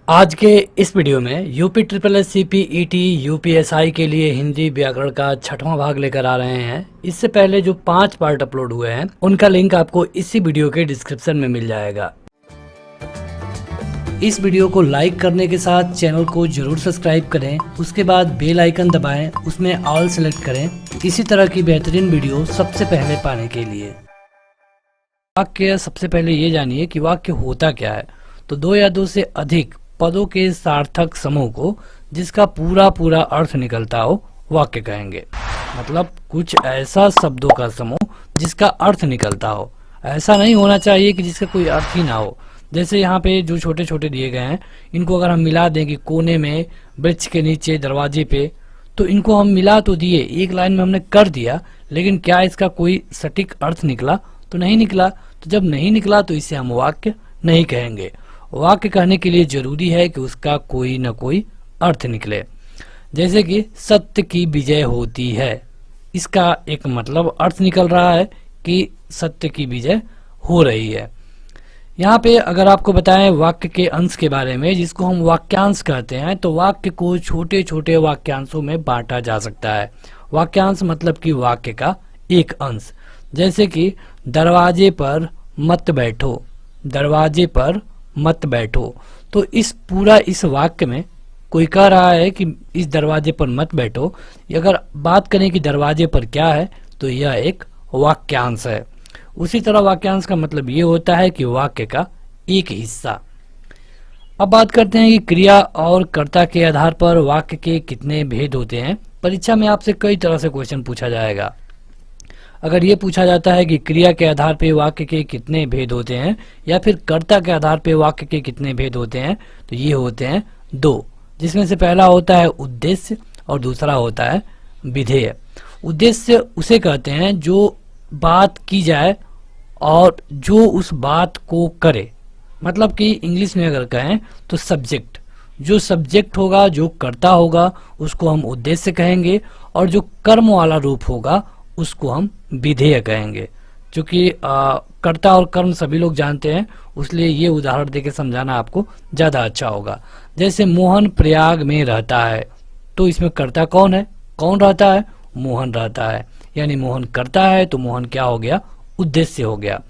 आज के इस वीडियो में UP triple S CPET UPSI के लिए हिंदी व्याकरण का 6वां भाग लेकर आ रहे हैं। इससे पहले जो 5 पार्ट अपलोड हुए हैं उनका लिंक आपको इसी वीडियो के डिस्क्रिप्शन में मिल जाएगा। इस वीडियो को लाइक करने के साथ चैनल को जरूर सब्सक्राइब करें, उसके बाद बेल आइकन दबाएं, उसमें ऑल सेलेक्ट करें इसी तरह की बेहतरीन वीडियो सबसे पहले पाने के लिए। वाक्य, सबसे पहले ये जानिए कि वाक्य होता क्या है। तो 2 या 2 से अधिक पदों के सार्थक समूह को जिसका पूरा अर्थ निकलता हो वाक्य कहेंगे। मतलब कुछ ऐसा शब्दों का समूह जिसका अर्थ निकलता हो। ऐसा नहीं होना चाहिए कि जिसका कोई अर्थ ही ना हो। जैसे यहाँ पे जो छोटे छोटे दिए गए हैं, इनको अगर हम मिला दें कि कोने में, वृक्ष के नीचे, दरवाजे पे, तो इनको हम मिला तो दिए, एक लाइन में हमने कर दिया, लेकिन क्या इसका कोई सटीक अर्थ निकला? तो नहीं निकला। तो जब नहीं निकला तो इसे हम वाक्य नहीं कहेंगे। वाक्य कहने के लिए जरूरी है कि उसका कोई न कोई अर्थ निकले। जैसे कि सत्य की विजय होती है, इसका एक मतलब अर्थ निकल रहा है कि सत्य की विजय हो रही है। यहाँ पे अगर आपको बताएं वाक्य के अंश के बारे में, जिसको हम वाक्यांश कहते हैं, तो वाक्य को छोटे छोटे वाक्यांशों में बांटा जा सकता है। वाक्यांश मतलब कि वाक्य का एक अंश। जैसे कि दरवाजे पर मत बैठो, दरवाजे पर मत बैठो। तो इस वाक्य में कोई कह रहा है कि इस दरवाजे पर मत बैठो। अगर बात करें कि दरवाजे पर क्या है, तो यह एक वाक्यांश है। उसी तरह वाक्यांश का मतलब ये होता है कि वाक्य का एक हिस्सा। अब बात करते हैं कि क्रिया और कर्ता के आधार पर वाक्य के कितने भेद होते हैं। परीक्षा में आपसे कई तरह से क्वेश्चन पूछा जाएगा। अगर ये पूछा जाता है कि क्रिया के आधार पे वाक्य के कितने भेद होते हैं या फिर कर्ता के आधार पे वाक्य के कितने भेद होते हैं, तो ये होते हैं 2, जिसमें से पहला होता है उद्देश्य और दूसरा होता है विधेय। उद्देश्य उसे कहते हैं जो बात की जाए और जो उस बात को करे। मतलब कि इंग्लिश में अगर कहें तो सब्जेक्ट, जो सब्जेक्ट होगा, जो कर्ता होगा, उसको हम उद्देश्य कहेंगे, और जो कर्म वाला रूप होगा उसको हम विधेय कहेंगे। क्योंकि कर्ता और कर्म सभी लोग जानते हैं, इसलिए ये उदाहरण देके समझाना आपको ज्यादा अच्छा होगा। जैसे मोहन प्रयाग में रहता है, तो इसमें कर्ता कौन है? कौन रहता है? मोहन रहता है। यानी मोहन करता है तो मोहन क्या हो गया? उद्देश्य हो गया।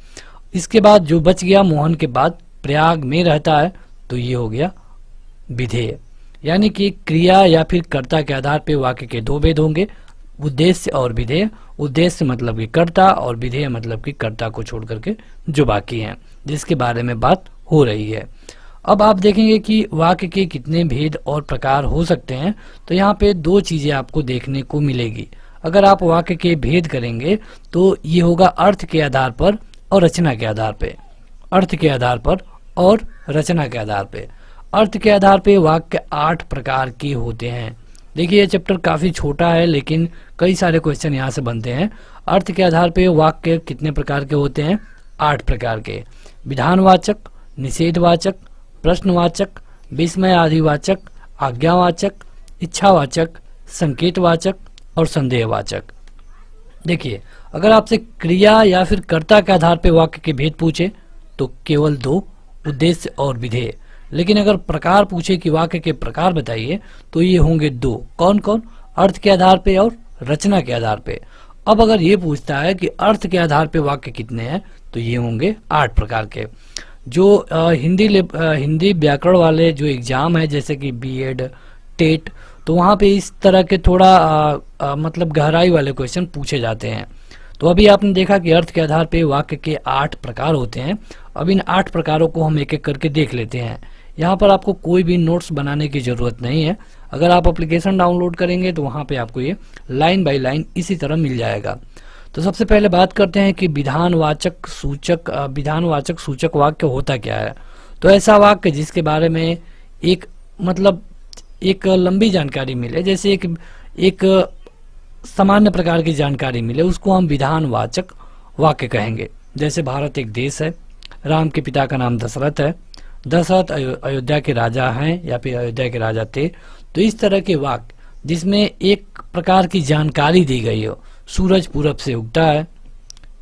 इसके बाद जो बच गया, मोहन के बाद प्रयाग में रहता है, तो ये हो गया विधेय। यानी कि क्रिया या फिर कर्ता के आधार पे वाक्य के 2 भेद होंगे, उद्देश्य और विधेय। उद्देश्य मतलब कि कर्ता, और विधेय मतलब कि कर्ता को छोड़ करके जो बाकी हैं, जिसके बारे में बात हो रही है। अब आप देखेंगे कि वाक्य के कितने भेद और प्रकार हो सकते हैं। तो यहाँ पे 2 चीजें आपको देखने को मिलेगी। अगर आप वाक्य के भेद करेंगे तो ये होगा अर्थ के आधार पर और रचना के आधार पे। अर्थ के आधार पर और रचना के आधार पे। अर्थ के आधार पे वाक्य 8 प्रकार के होते हैं। देखिए, ये चैप्टर काफी छोटा है, लेकिन कई सारे क्वेश्चन यहाँ से बनते हैं। अर्थ के आधार पे वाक्य कितने प्रकार के होते हैं? 8 प्रकार के। विधानवाचक, निषेधवाचक, प्रश्नवाचक, विस्मय आदिवाचक, आज्ञावाचक, इच्छावाचक, संकेतवाचक और संदेहवाचक। देखिए, अगर आपसे क्रिया या फिर कर्ता के आधार पे वाक्य के भेद पूछे तो केवल 2, उद्देश्य और विधेय। लेकिन अगर प्रकार पूछे कि वाक्य के प्रकार बताइए, तो ये होंगे 2। कौन कौन? अर्थ के आधार पे और रचना के आधार पे। अब अगर ये पूछता है कि अर्थ के आधार पे वाक्य कितने हैं, तो ये होंगे 8 प्रकार के। जो हिंदी व्याकरण वाले जो एग्जाम है, जैसे कि BEd, टेट, तो वहाँ पे इस तरह के थोड़ा मतलब गहराई वाले क्वेश्चन पूछे जाते हैं। तो अभी आपने देखा कि अर्थ के आधार पे वाक्य के 8 प्रकार होते हैं। अब इन 8 प्रकारों को हम एक एक करके देख लेते हैं। यहाँ पर आपको कोई भी नोट्स बनाने की जरूरत नहीं है। अगर आप एप्लीकेशन डाउनलोड करेंगे तो वहाँ पे आपको ये लाइन बाय लाइन इसी तरह मिल जाएगा। तो सबसे पहले बात करते हैं कि विधानवाचक सूचक वाक्य होता क्या है। तो ऐसा वाक्य जिसके बारे में एक लंबी जानकारी मिले, जैसे एक सामान्य प्रकार की जानकारी मिले, उसको हम विधानवाचक वाक्य कहेंगे। जैसे भारत एक देश है, राम के पिता का नाम दशरथ है, दशरथ अयोध्या के राजा हैं या फिर अयोध्या के राजा थे। तो इस तरह के वाक्य जिसमें एक प्रकार की जानकारी दी गई हो, सूरज पूरब से उगता है,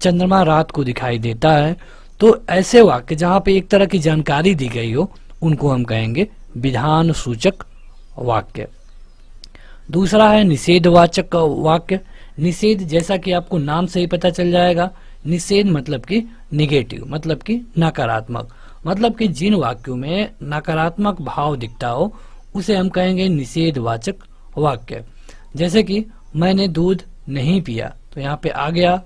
चंद्रमा रात को दिखाई देता है, तो ऐसे वाक्य जहाँ पे एक तरह की जानकारी दी गई हो, उनको हम कहेंगे विधान सूचक वाक्य। दूसरा है निषेधवाचक वाक्य। निषेध, जैसा कि आपको नाम से ही पता चल जाएगा, निषेध मतलब कि निगेटिव, मतलब कि नकारात्मक, मतलब कि जिन वाक्यों में नकारात्मक भाव दिखता हो उसे हम कहेंगे निषेधवाचक वाक्य। जैसे कि मैंने दूध नहीं पिया, तो यहाँ पे आ गया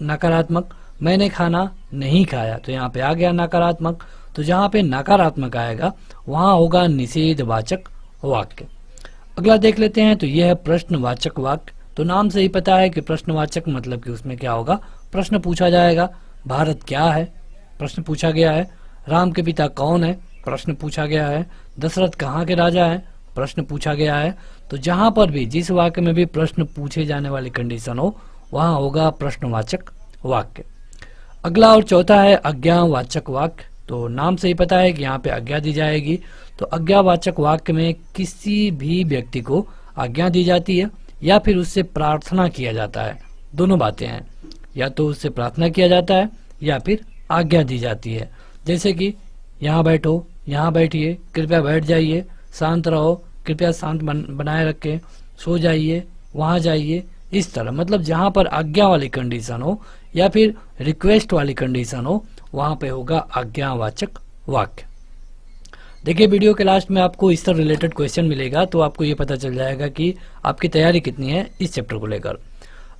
नकारात्मक। मैंने खाना नहीं खाया, तो यहाँ पे आ गया नकारात्मक। तो जहाँ पे नकारात्मक आएगा वहां होगा निषेधवाचक वाक्य। अगला देख लेते हैं, तो यह है प्रश्नवाचक वाक्य। तो नाम से ही पता है कि प्रश्नवाचक मतलब कि उसमें क्या होगा, प्रश्न पूछा जाएगा। भारत क्या है, प्रश्न पूछा गया है। राम के पिता कौन है, प्रश्न पूछा गया है। दशरथ कहाँ के राजा है, प्रश्न पूछा गया है। तो जहां पर भी जिस वाक्य में भी प्रश्न पूछे जाने वाली कंडीशन हो वहां होगा प्रश्नवाचक वाक्य। अगला और चौथा है आज्ञावाचक वाक्य। तो नाम से ही पता है कि यहाँ पे आज्ञा दी जाएगी। तो आज्ञावाचक वाक्य में किसी भी व्यक्ति को आज्ञा दी जाती है या फिर उससे प्रार्थना किया जाता है। दोनों बातें हैं, या तो उससे प्रार्थना किया जाता है या फिर आज्ञा दी जाती है। जैसे कि यहाँ बैठो, यहाँ बैठिए, कृपया बैठ जाइए, शांत रहो, कृपया शांत बनाए रखें, सो जाइए, वहाँ जाइए, इस तरह। मतलब जहाँ पर आज्ञा वाली कंडीशन हो या फिर रिक्वेस्ट वाली कंडीशन हो वहां पे होगा आज्ञावाचक वाक्य। देखिए वीडियो के लास्ट में आपको इससे रिलेटेड क्वेश्चन मिलेगा, तो आपको ये पता चल जाएगा कि आपकी तैयारी कितनी है इस चैप्टर को लेकर।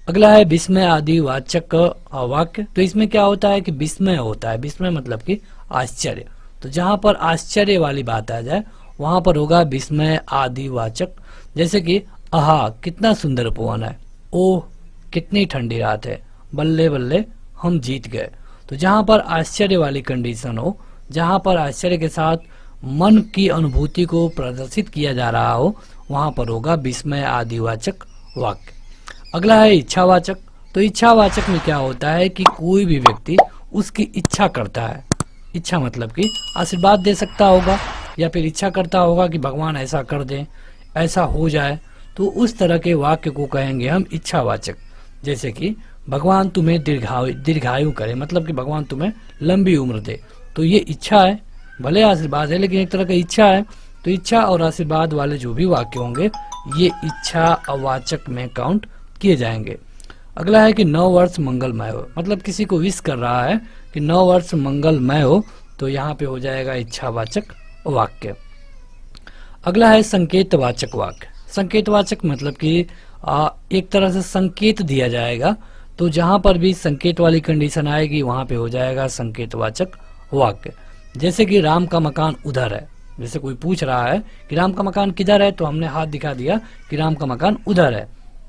अगला है विस्मय आदि वाचक वाक्य। तो इसमें क्या होता है कि विस्मय होता है, विस्मय मतलब कि आश्चर्य। तो जहां पर आश्चर्य वाली बात आ जाए वहां पर होगा विस्मय आदि वाचक। जैसे कि आहा कितना सुंदर पवन है, ओह कितनी ठंडी रात है, बल्ले बल्ले हम जीत गए। तो जहां पर आश्चर्य वाली कंडीशन हो, जहां पर आश्चर्य के साथ मन की अनुभूति को प्रदर्शित किया जा रहा हो वहां पर होगा विस्मय आदिवाचक वाक्य। अगला है इच्छावाचक। तो इच्छावाचक में क्या होता है कि कोई भी व्यक्ति उसकी इच्छा करता है। इच्छा मतलब कि आशीर्वाद दे सकता होगा या फिर इच्छा करता होगा कि भगवान ऐसा कर दें, ऐसा हो जाए। तो उस तरह के वाक्य को कहेंगे हम इच्छावाचक। जैसे कि भगवान तुम्हें दीर्घायु करे, मतलब कि भगवान तुम्हें लंबी उम्र दे। तो ये इच्छा है, भले आशीर्वाद है लेकिन एक तरह की इच्छा है। तो इच्छा और आशीर्वाद वाले जो भी वाक्य होंगे ये इच्छा अवाचक में काउंट किए जाएंगे। अगला है कि 9 वर्ष मंगलमय हो, मतलब किसी को विश कर रहा है कि 9 वर्ष मंगलमय हो, तो यहाँ पे हो जाएगा इच्छावाचक वाक्य। अगला है संकेतवाचक वाक्य। संकेतवाचक मतलब कि एक तरह से संकेत दिया जाएगा। तो जहां पर भी संकेत वाली कंडीशन आएगी वहां पे हो जाएगा संकेतवाचक वाक्य। जैसे कि राम का मकान उधर है, जैसे कोई पूछ रहा है कि राम का मकान किधर है, तो हमने हाथ दिखा दिया कि राम का मकान उधर है,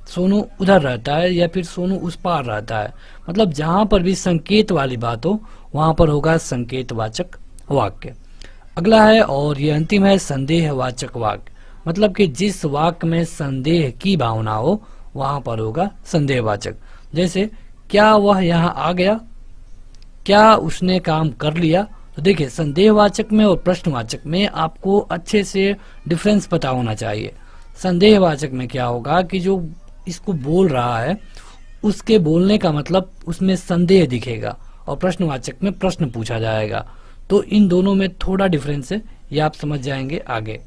सोनू उधर रहता है या फिर सोनू उस पार रहता है। मतलब जहां पर भी संकेत वाली बात हो वहां पर होगा संकेतवाचक वाक्य। अगला है और ये अंतिम है संदेहवाचक वाक्य। मतलब कि जिस वाक्य में संदेह की भावना हो वहां पर होगा संदेहवाचक। जैसे क्या वह यहाँ आ गया, क्या उसने काम कर लिया। तो देखिए संदेहवाचक में और प्रश्नवाचक में आपको अच्छे से डिफरेंस पता होना चाहिए। संदेहवाचक में क्या होगा कि जो इसको बोल रहा है उसके बोलने का मतलब उसमें संदेह दिखेगा, और प्रश्नवाचक में प्रश्न पूछा जाएगा। तो इन दोनों में थोड़ा डिफरेंस है, ये आप समझ जाएंगे आगे।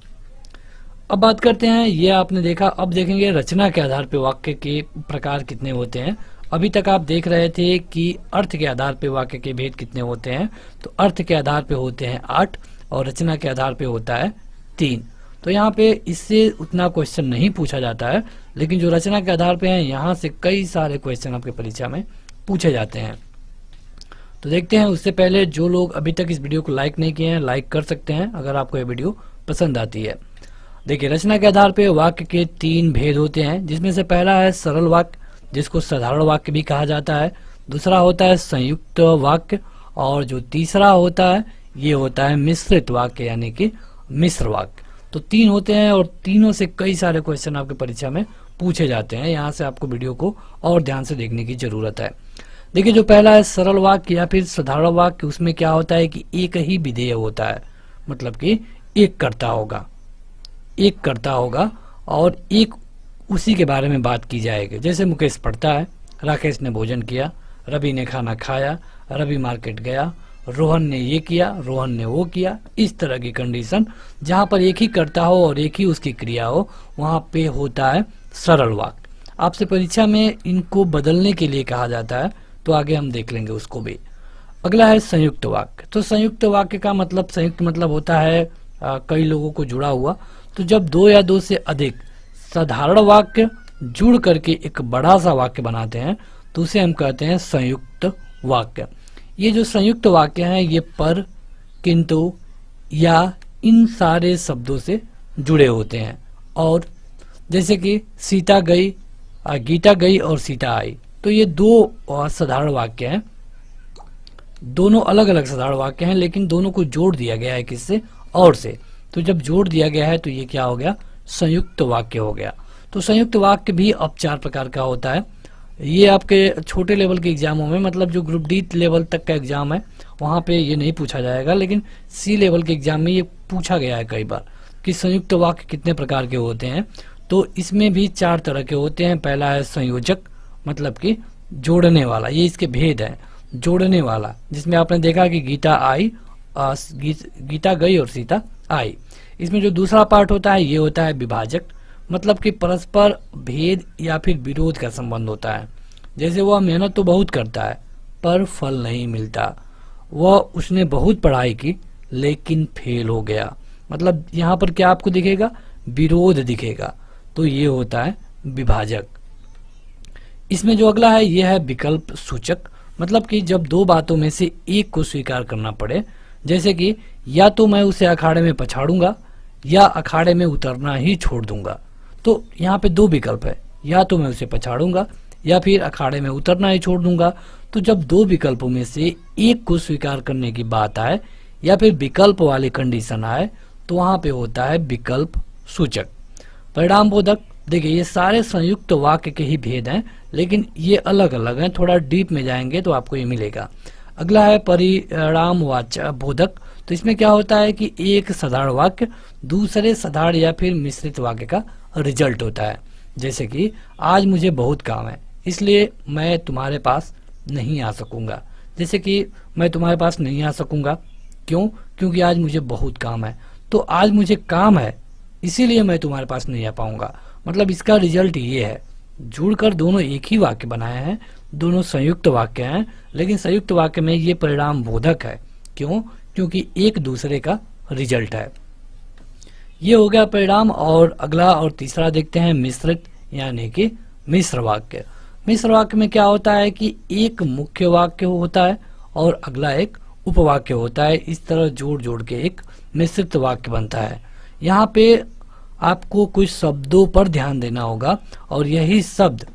अब बात करते हैं, ये आपने देखा, अब देखेंगे रचना के आधार पे वाक्य के प्रकार कितने होते हैं। अभी तक आप देख रहे थे कि अर्थ के आधार पे वाक्य के भेद कितने होते हैं। तो अर्थ के आधार पे होते हैं 8 और रचना के आधार पे होता है 3। तो यहाँ पे इससे उतना क्वेश्चन नहीं पूछा जाता है, लेकिन जो रचना के आधार पे हैं यहाँ से कई सारे क्वेश्चन आपके परीक्षा में पूछे जाते हैं। तो देखते हैं, उससे पहले जो लोग अभी तक इस वीडियो को लाइक नहीं किए हैं लाइक कर सकते हैं अगर आपको ये वीडियो पसंद आती है। देखिए रचना के आधार पे वाक्य के 3 भेद होते हैं, जिसमें से पहला है सरल वाक्य जिसको साधारण वाक्य भी कहा जाता है। दूसरा होता है संयुक्त वाक्य, और जो तीसरा होता है ये होता है मिश्रित वाक्य यानी कि मिश्र वाक्य। तो 3 होते हैं और तीनों से कई सारे क्वेश्चन आपके परीक्षा में पूछे जाते हैं। यहाँ से आपको वीडियो को और ध्यान से देखने की जरूरत है। देखिए जो पहला है सरल वाक्य या फिर साधारण वाक्य, उसमें क्या होता है कि एक ही विधेय होता है, मतलब कि एक कर्ता होगा और एक उसी के बारे में बात की जाएगी। जैसे मुकेश पढ़ता है, राकेश ने भोजन किया, रवि ने खाना खाया, रवि मार्केट गया, रोहन ने ये किया, रोहन ने वो किया, इस तरह की कंडीशन जहां पर एक ही कर्ता हो और एक ही उसकी क्रिया हो वहां पे होता है सरल वाक्य। आपसे परीक्षा में इनको बदलने के लिए कहा जाता है, तो आगे हम देख लेंगे उसको भी। अगला है संयुक्त वाक्य। तो संयुक्त वाक्य का मतलब, संयुक्त मतलब होता है कई लोगों को जुड़ा हुआ। तो जब दो या दो से अधिक साधारण वाक्य जुड़ करके एक बड़ा सा वाक्य बनाते हैं तो उसे हम कहते हैं संयुक्त वाक्य। ये जो संयुक्त वाक्य हैं ये पर, किंतु, या इन सारे शब्दों से जुड़े होते हैं। और जैसे कि सीता गई, गीता गई और सीता आई, तो ये दो साधारण वाक्य हैं, दोनों अलग अलग साधारण वाक्य हैं, लेकिन दोनों को जोड़ दिया गया है किससे, और से। तो जब जोड़ दिया गया है तो ये क्या हो गया, संयुक्त वाक्य हो गया। तो संयुक्त वाक्य भी अब 4 प्रकार का होता है। ये आपके छोटे लेवल के एग्जामों में, मतलब जो ग्रुप डी लेवल तक का एग्जाम है वहाँ पे ये नहीं पूछा जाएगा, लेकिन सी लेवल के एग्जाम में ये पूछा गया है कई बार कि संयुक्त वाक्य कितने प्रकार के होते हैं। तो इसमें भी 4 तरह के होते हैं। पहला है संयोजक, मतलब कि जोड़ने वाला, ये इसके भेद है। जोड़ने वाला जिसमें आपने देखा कि गीता आई, गीता गई और सीता आई। इसमें जो दूसरा पार्ट होता है ये होता है विभाजक, मतलब कि परस्पर भेद या फिर विरोध का संबंध होता है। जैसे वह मेहनत तो बहुत करता है पर फल नहीं मिलता, वह उसने बहुत पढ़ाई की लेकिन फेल हो गया। मतलब यहाँ पर क्या आपको दिखेगा, विरोध दिखेगा। तो ये होता है विभाजक। इसमें जो अगला है ये है विकल्प सूचक, मतलब कि जब दो बातों में से एक को स्वीकार करना पड़े, जैसे कि या तो मैं उसे अखाड़े में पछाड़ूंगा या अखाड़े में उतरना ही छोड़ दूंगा। तो यहाँ पे 2 विकल्प है, या तो मैं उसे पछाड़ूंगा या फिर अखाड़े में उतरना ही छोड़ दूंगा। तो जब 2 विकल्पों में से एक को स्वीकार करने की बात आए या फिर विकल्प वाली कंडीशन आए तो वहां पे होता है विकल्प सूचक। परिणाम बोधक, देखिए ये सारे संयुक्त वाक्य के ही भेद हैं, लेकिन ये अलग अलग हैं। थोड़ा डीप में जाएंगे तो आपको ये मिलेगा। अगला है परिणाम बोधक। तो इसमें क्या होता है कि एक साधारण वाक्य दूसरे साधारण या फिर मिश्रित वाक्य का रिजल्ट होता है। जैसे कि आज मुझे बहुत काम है इसलिए मैं तुम्हारे पास नहीं आ सकूंगा। जैसे कि मैं तुम्हारे पास नहीं आ सकूंगा क्यों, क्योंकि आज मुझे बहुत काम है। तो आज मुझे काम है इसीलिए मैं तुम्हारे पास नहीं आ पाऊंगा। मतलब इसका रिजल्ट ये है। जुड़कर दोनों एक ही वाक्य बनाए हैं, दोनों संयुक्त वाक्य हैं, लेकिन संयुक्त वाक्य में ये परिणाम बोधक है। क्यों, क्योंकि एक दूसरे का रिजल्ट है। ये हो गया परिणाम। और अगला और तीसरा देखते हैं मिश्रित, यानी कि मिश्र वाक्य। मिश्र वाक्य में क्या होता है कि एक मुख्य वाक्य होता है और अगला एक उपवाक्य होता है। इस तरह जोड़ जोड़ के एक मिश्रित वाक्य बनता है। यहाँ पे आपको कुछ शब्दों पर ध्यान देना होगा और यही शब्द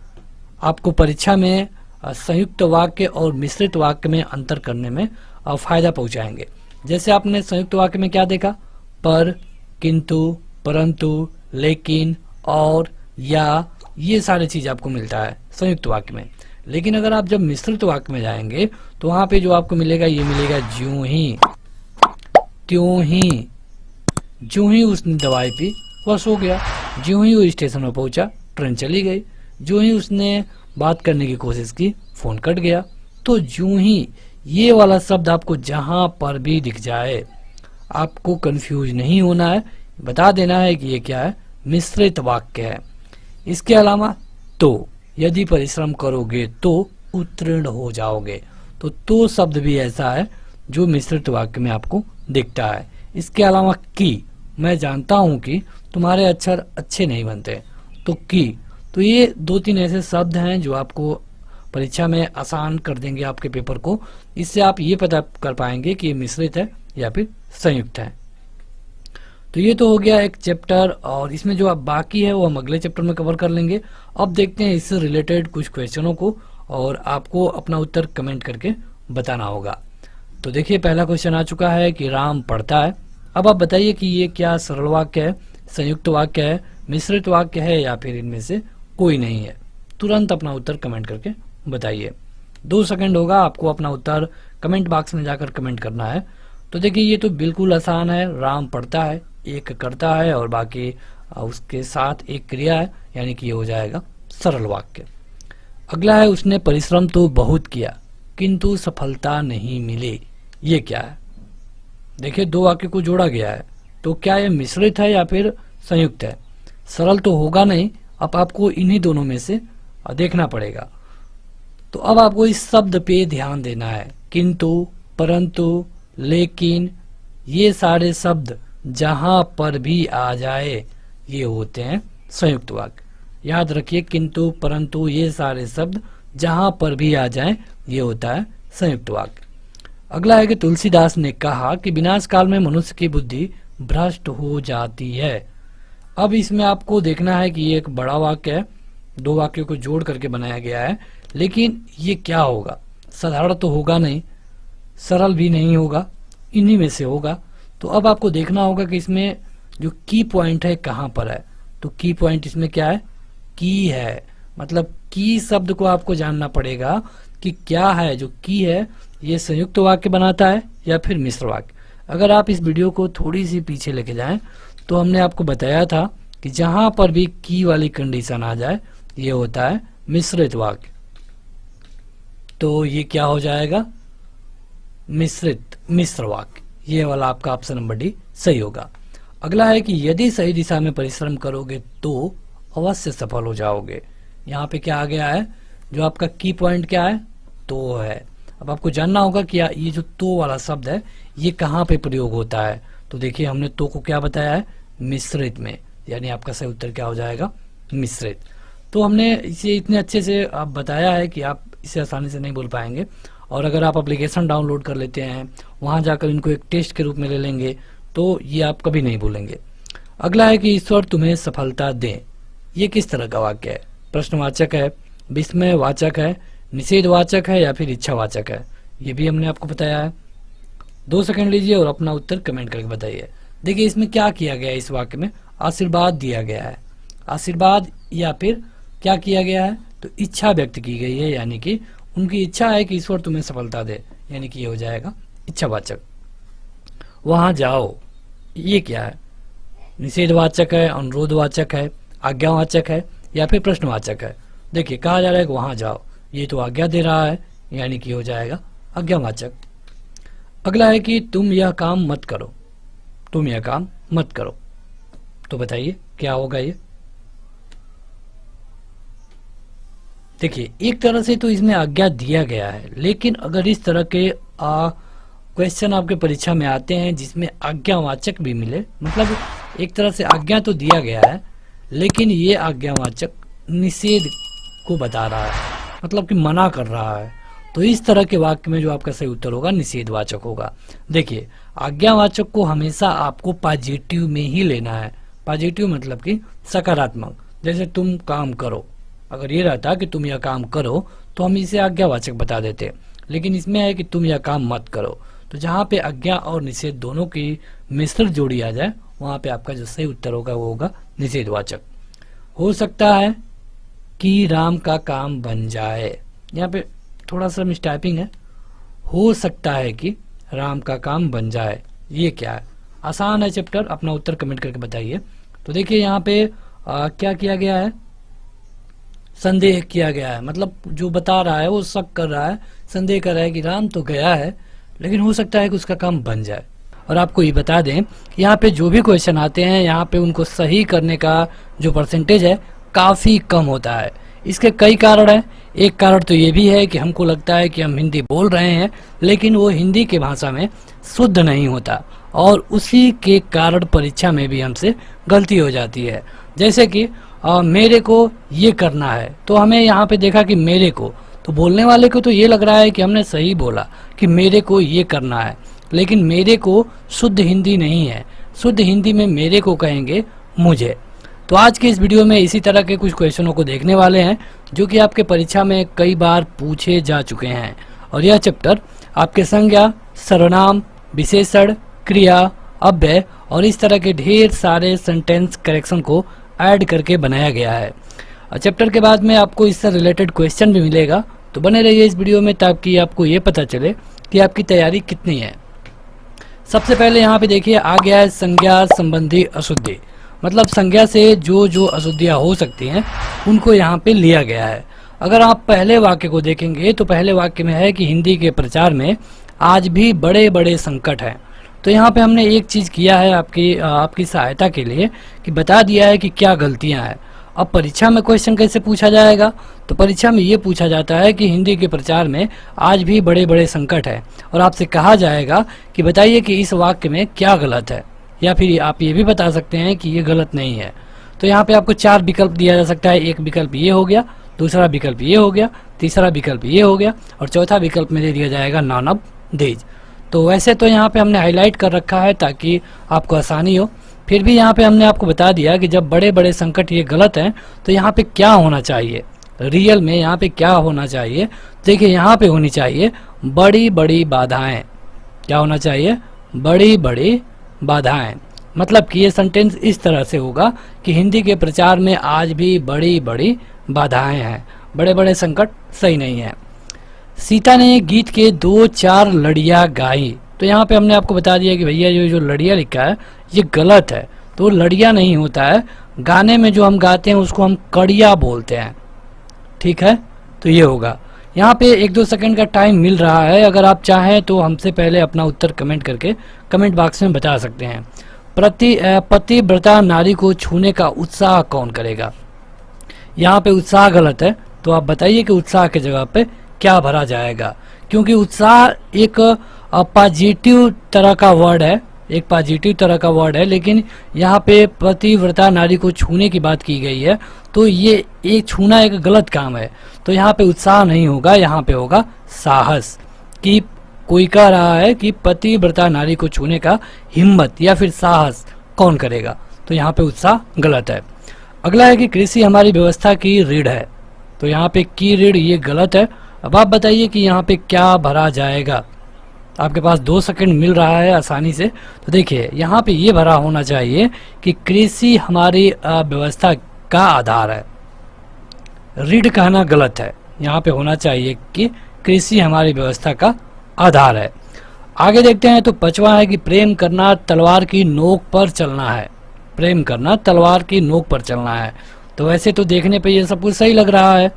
आपको परीक्षा में संयुक्त वाक्य और मिश्रित वाक्य में अंतर करने में फायदा पहुंचाएंगे। जैसे आपने संयुक्त वाक्य में क्या देखा, पर, किंतु, परंतु, लेकिन, और, या, ये सारी चीज आपको मिलता है संयुक्त वाक्य में। लेकिन अगर आप जब मिश्रित वाक्य में जाएंगे तो वहां पे जो आपको मिलेगा ये मिलेगा ज्यों ही, त्यों ही, ज्यों ही उसने दवाई पी वह सो गया, ज्यों ही वो स्टेशन पर पहुंचा ट्रेन चली गई, ज्यों ही उसने बात करने की कोशिश की फोन कट गया। तो ज्यों ही ये वाला शब्द आपको जहां पर भी दिख जाए आपको कंफ्यूज नहीं होना है, बता देना है कि ये क्या है, मिश्रित वाक्य है। इसके अलावा तो, यदि परिश्रम करोगे तो उत्तीर्ण हो जाओगे। तो शब्द भी ऐसा है जो मिश्रित वाक्य में आपको दिखता है। इसके अलावा की, मैं जानता हूं कि तुम्हारे अक्षर अच्छे नहीं बनते, तो की। तो ये 2-3 ऐसे शब्द हैं जो आपको परीक्षा में आसान कर देंगे आपके पेपर को। इससे आप ये पता कर पाएंगे कि ये मिश्रित है या फिर संयुक्त है। तो ये तो हो गया एक चैप्टर, और इसमें जो अब बाकी है वो हम अगले चैप्टर में कवर कर लेंगे। अब देखते हैं इससे रिलेटेड कुछ क्वेश्चनों को, और आपको अपना उत्तर कमेंट करके बताना होगा। तो देखिए पहला क्वेश्चन आ चुका है कि राम पढ़ता है। अब आप बताइए कि ये क्या सरल वाक्य है, संयुक्त वाक्य है, मिश्रित वाक्य है, या फिर इनमें से कोई नहीं है। तुरंत अपना उत्तर कमेंट करके बताइए। 2 सेकंड होगा, आपको अपना उत्तर कमेंट बॉक्स में जाकर कमेंट करना है। तो देखिए ये तो बिल्कुल आसान है। राम पढ़ता है, एक करता है और बाकी उसके साथ एक क्रिया है, यानी कि ये हो जाएगा सरल वाक्य। अगला है उसने परिश्रम तो बहुत किया किंतु सफलता नहीं मिली। ये क्या है? देखिए, दो वाक्य को जोड़ा गया है, तो क्या ये मिश्रित है या फिर संयुक्त है? सरल तो होगा नहीं। अब आपको इन्हीं दोनों में से देखना पड़ेगा। तो अब आपको इस शब्द पे ध्यान देना है। किंतु, परंतु, लेकिन, ये सारे शब्द जहां पर भी आ जाए ये होते हैं संयुक्त वाक्य। याद रखिए, किंतु, परंतु, ये सारे शब्द जहां पर भी आ जाए ये होता है संयुक्त वाक्य। अगला है कि तुलसीदास ने कहा कि विनाश काल में मनुष्य की बुद्धि भ्रष्ट हो जाती है। अब इसमें आपको देखना है कि ये एक बड़ा वाक्य है, दो वाक्यों को जोड़ करके बनाया गया है, लेकिन ये क्या होगा? साधारण तो होगा नहीं, सरल भी नहीं होगा, इन्हीं में से होगा। तो अब आपको देखना होगा कि इसमें जो की पॉइंट है कहाँ पर है। तो की पॉइंट इसमें क्या है? की है। मतलब की शब्द को आपको जानना पड़ेगा कि क्या है। जो की है ये संयुक्त वाक्य बनाता है या फिर मिश्र वाक्य। अगर आप इस वीडियो को थोड़ी सी पीछे लेके जाएं तो हमने आपको बताया था कि जहां पर भी की वाली कंडीशन आ जाए ये होता है मिश्रित वाक्य। तो ये क्या हो जाएगा? मिश्रित, मिश्र वाक्य। ये वाला आपका ऑप्शन नंबर डी सही होगा। अगला है कि यदि सही दिशा में परिश्रम करोगे तो अवश्य सफल हो जाओगे। यहाँ पे क्या आ गया है? जो आपका की पॉइंट क्या है? तो है। अब आपको जानना होगा कि ये जो तो वाला शब्द है ये कहाँ पे प्रयोग होता है। तो देखिए, हमने तो को क्या बताया है? मिश्रित में, यानी आपका सही उत्तर क्या हो जाएगा? मिश्रित। तो हमने इसे इतने अच्छे से आप बताया है कि आप इसे आसानी से नहीं बोल पाएंगे। और अगर आप एप्लीकेशन डाउनलोड कर लेते हैं, वहां जाकर इनको एक टेस्ट के रूप में ले लेंगे, तो ये आप कभी नहीं भूलेंगे। अगला है कि ईश्वर तुम्हें सफलता दे। ये किस तरह का वाक्य है? प्रश्नवाचक है, विस्मयवाचक है, निषेधवाचक है या फिर इच्छावाचक है? ये भी हमने आपको बताया है। 2 सेकंड लीजिए और अपना उत्तर कमेंट करके बताइए। देखिए, इसमें क्या किया गया है? इस वाक्य में आशीर्वाद दिया गया है। आशीर्वाद या फिर क्या किया गया है? तो इच्छा व्यक्त की गई है, यानी कि उनकी इच्छा है कि ईश्वर तुम्हें सफलता दे, यानी कि ये हो जाएगा इच्छावाचक। वहां जाओ, ये क्या है? निषेधवाचक है, अनुरोधवाचक है, आज्ञावाचक है या फिर प्रश्नवाचक है? देखिए, कहा जा रहा है कि वहां जाओ, ये तो आज्ञा दे रहा है, यानी कि हो जाएगा आज्ञावाचक। अगला है कि तुम यह काम मत करो। तुम यह काम मत करो, तो बताइए क्या होगा ये? देखिए, एक तरह से तो इसमें आज्ञा दिया गया है, लेकिन अगर इस तरह के क्वेश्चन आपके परीक्षा में आते हैं जिसमें आज्ञावाचक भी मिले, मतलब एक तरह से आज्ञा तो दिया गया है लेकिन ये आज्ञावाचक निषेध को बता रहा है, मतलब कि मना कर रहा है, तो इस तरह के वाक्य में जो आपका सही उत्तर होगा निषेधवाचक होगा। देखिए, आज्ञावाचक को हमेशा आपको पॉजिटिव में ही लेना है। पॉजिटिव मतलब कि सकारात्मक। जैसे तुम काम करो, अगर ये रहता कि तुम यह काम करो तो हम इसे आज्ञावाचक बता देते, लेकिन इसमें है कि तुम यह काम मत करो। तो जहाँ पे आज्ञा और निषेध दोनों की मिश्रित जोड़ी आ जाए वहां पे आपका जो सही उत्तर होगा वो होगा निषेधवाचक। हो सकता है कि राम का काम बन जाए, यहाँ पे थोड़ा सा मिसटाइपिंग है। हो सकता है कि राम का काम बन जाए, ये क्या है? आसान है चैप्टर, अपना उत्तर कमेंट करके बताइए। तो देखिए, यहाँ पे क्या किया गया है? संदेह किया गया है, मतलब जो बता रहा है वो शक कर रहा है, संदेह कर रहा है कि राम तो गया है लेकिन हो सकता है कि उसका काम बन जाए। और आपको ये बता दें कि यहाँ पे जो भी क्वेश्चन आते हैं यहाँ पे उनको सही करने का जो परसेंटेज है काफ़ी कम होता है। इसके कई कारण हैं। एक कारण तो ये भी है कि हमको लगता है कि हम हिंदी बोल रहे हैं लेकिन वो हिंदी के भाषा में शुद्ध नहीं होता, और उसी के कारण परीक्षा में भी हमसे गलती हो जाती है। जैसे कि मेरे को ये करना है, तो हमें यहाँ पे देखा कि मेरे को, तो बोलने वाले को तो ये लग रहा है कि हमने सही बोला कि मेरे को ये करना है, लेकिन मेरे को शुद्ध हिंदी नहीं है। शुद्ध हिंदी में मेरे को कहेंगे मुझे। तो आज के इस वीडियो में इसी तरह के कुछ क्वेश्चनों को देखने वाले हैं जो कि आपके परीक्षा में कई बार पूछे जा चुके हैं। और यह चैप्टर आपके संज्ञा, सर्वनाम, विशेषण, क्रिया, अव्यय और इस तरह के ढेर सारे सेंटेंस करेक्शन को ऐड करके बनाया गया है। चैप्टर के बाद में आपको इससे रिलेटेड क्वेश्चन भी मिलेगा, तो बने रहिए इस वीडियो में ताकि आपको ये पता चले कि आपकी तैयारी कितनी है। सबसे पहले यहाँ पे देखिए आ गया है संज्ञा संबंधी अशुद्धि, मतलब संज्ञा से जो जो अशुद्धियाँ हो सकती हैं उनको यहाँ पे लिया गया है। अगर आप पहले वाक्य को देखेंगे तो पहले वाक्य में है कि हिंदी के प्रचार में आज भी बड़े बड़े संकट हैं। तो यहाँ पे हमने एक चीज़ किया है आपकी सहायता के लिए कि बता दिया है कि क्या गलतियाँ हैं। अब परीक्षा में क्वेश्चन कैसे पूछा जाएगा, तो परीक्षा में ये पूछा जाता है कि हिंदी के प्रचार में आज भी बड़े बड़े संकट है, और आपसे कहा जाएगा कि बताइए कि इस वाक्य में क्या गलत है, या फिर आप ये भी बता सकते हैं कि ये गलत नहीं है। तो यहाँ पे आपको 4 विकल्प दिया जा सकता है। एक विकल्प ये हो गया, दूसरा विकल्प ये हो गया, तीसरा विकल्प ये हो गया, और चौथा विकल्प में दे दिया जाएगा नॉन ऑफ दीज। तो वैसे तो यहाँ पे हमने हाईलाइट कर रखा है ताकि आपको आसानी हो, फिर भी यहाँ पे हमने आपको बता दिया कि जब बड़े बड़े संकट ये गलत हैं तो यहाँ पे क्या होना चाहिए, रियल में यहाँ पे क्या होना चाहिए। देखिए यहाँ पे होनी चाहिए बड़ी बड़ी बाधाएं। क्या होना चाहिए? बड़ी बड़ी बाधाएं। मतलब कि ये सेंटेंस इस तरह से होगा कि हिंदी के प्रचार में आज भी बड़ी बड़ी बाधाएं हैं, बड़े बड़े संकट सही नहीं है। सीता ने गीत के 2-4 लड़ियाँ गाई। तो यहाँ पे हमने आपको बता दिया कि भैया जो लड़ियाँ लिखा है ये गलत है। तो लड़ियाँ नहीं होता है, गाने में जो हम गाते हैं उसको हम कड़िया बोलते हैं। ठीक है, तो ये होगा। यहाँ पे 1-2 सेकंड का टाइम मिल रहा है, अगर आप चाहें तो हमसे पहले अपना उत्तर कमेंट करके कमेंट बॉक्स में बता सकते हैं। पतिव्रता नारी को छूने का उत्साह कौन करेगा? यहाँ पे उत्साह गलत है, तो आप बताइए कि उत्साह के जगह पे क्या भरा जाएगा, क्योंकि उत्साह एक पॉजिटिव तरह का वर्ड है, एक पॉजिटिव तरह का वर्ड है, लेकिन यहाँ पे पतिव्रता नारी को छूने की बात की गई है, तो ये एक छूना एक गलत काम है। तो यहाँ पे उत्साह नहीं होगा, यहाँ पे होगा साहस। कि कोई कह रहा है कि पतिव्रता नारी को छूने का हिम्मत या फिर साहस कौन करेगा, तो यहाँ पे उत्साह गलत है। अगला है कि कृषि हमारी व्यवस्था की रीढ़ है। तो यहाँ पे की रीढ़ ये गलत है। अब आप बताइए कि यहाँ पे क्या भरा जाएगा। आपके पास 2 सेकंड मिल रहा है आसानी से। तो देखिए यहाँ पे ये भरा होना चाहिए कि कृषि हमारी व्यवस्था का आधार है। रीढ़ कहना गलत है, यहाँ पे होना चाहिए कि कृषि हमारी व्यवस्था का आधार है। आगे देखते हैं। तो 5वां है कि प्रेम करना तलवार की नोक पर चलना है। प्रेम करना तलवार की नोक पर चलना है। तो वैसे तो देखने पे ये सब कुछ सही लग रहा है,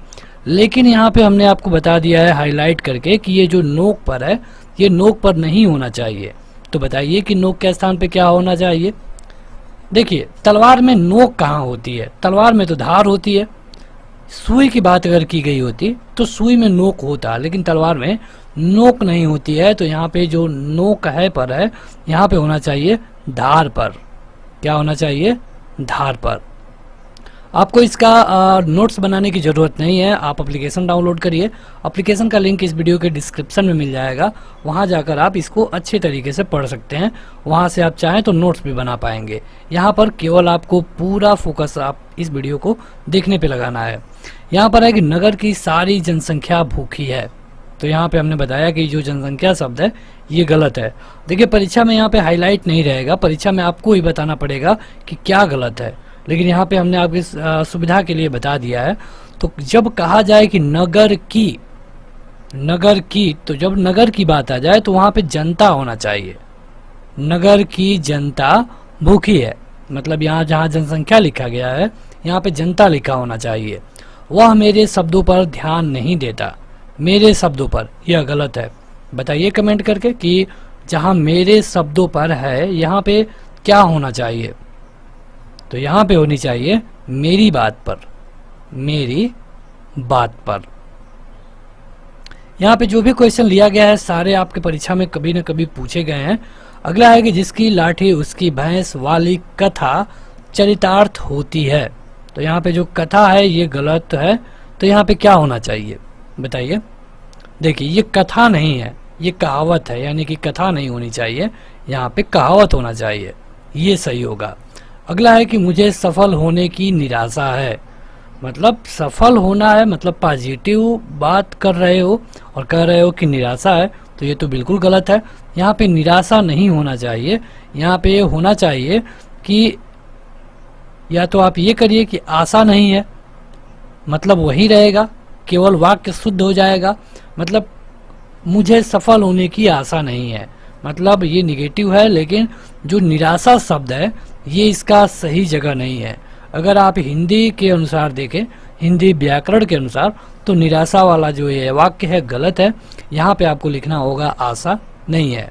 लेकिन यहाँ पे हमने आपको बता दिया है हाईलाइट करके कि ये जो नोक पर है ये नोक पर नहीं होना चाहिए। तो बताइए कि नोक के स्थान पे क्या होना चाहिए। देखिए तलवार में नोक कहाँ होती है? तलवार में तो धार होती है। सुई की बात अगर की गई होती तो सुई में नोक होता, लेकिन तलवार में नोक नहीं होती है। तो यहाँ पे जो नोक है पर है, यहाँ पे होना चाहिए धार पर। क्या होना चाहिए? धार पर। आपको इसका नोट्स बनाने की ज़रूरत नहीं है, आप एप्लीकेशन डाउनलोड करिए। एप्लीकेशन का लिंक इस वीडियो के डिस्क्रिप्शन में मिल जाएगा, वहां जाकर आप इसको अच्छे तरीके से पढ़ सकते हैं। वहां से आप चाहें तो नोट्स भी बना पाएंगे। यहाँ पर केवल आपको पूरा फोकस आप इस वीडियो को देखने पे लगाना है। यहाँ पर है कि नगर की सारी जनसंख्या भूखी है। तो यहाँ पे हमने बताया कि जो जनसंख्या शब्द है ये गलत है। देखिए परीक्षा में यहाँ पे हाईलाइट नहीं रहेगा, परीक्षा में आपको ही बताना पड़ेगा कि क्या गलत है, लेकिन यहाँ पे हमने आपकी सुविधा के लिए बता दिया है। तो जब कहा जाए कि नगर की, तो जब नगर की बात आ जाए तो वहाँ पे जनता होना चाहिए। नगर की जनता भूखी है, मतलब यहाँ जहाँ जनसंख्या लिखा गया है यहाँ पे जनता लिखा होना चाहिए। वह मेरे शब्दों पर ध्यान नहीं देता। मेरे शब्दों पर, यह गलत है। बताइए कमेंट करके कि जहाँ मेरे शब्दों पर है यहाँ पे क्या होना चाहिए। तो यहाँ पे होनी चाहिए मेरी बात पर, मेरी बात पर। यहाँ पे जो भी क्वेश्चन लिया गया है सारे आपके परीक्षा में कभी न कभी पूछे गए हैं। अगला है कि जिसकी लाठी उसकी भैंस वाली कथा चरितार्थ होती है। तो यहाँ पे जो कथा है ये गलत है। तो यहाँ पे क्या होना चाहिए बताइए। देखिए ये कथा नहीं है, ये कहावत है, यानी कि कथा नहीं होनी चाहिए, यहाँ पे कहावत होना चाहिए, ये सही होगा। अगला है कि मुझे सफल होने की निराशा है। मतलब सफल होना है, मतलब पॉजिटिव बात कर रहे हो और कह रहे हो कि निराशा है, तो ये तो बिल्कुल गलत है। यहाँ पे निराशा नहीं होना चाहिए, यहाँ पे होना चाहिए कि या तो आप ये करिए कि आशा नहीं है, मतलब वही रहेगा, केवल वाक्य शुद्ध हो जाएगा। मतलब मुझे सफल होने की आशा नहीं है, मतलब ये निगेटिव है, लेकिन जो निराशा शब्द है ये इसका सही जगह नहीं है। अगर आप हिंदी के अनुसार देखें, हिंदी व्याकरण के अनुसार, तो निराशा वाला जो ये वाक्य है गलत है। यहाँ पे आपको लिखना होगा आशा नहीं है।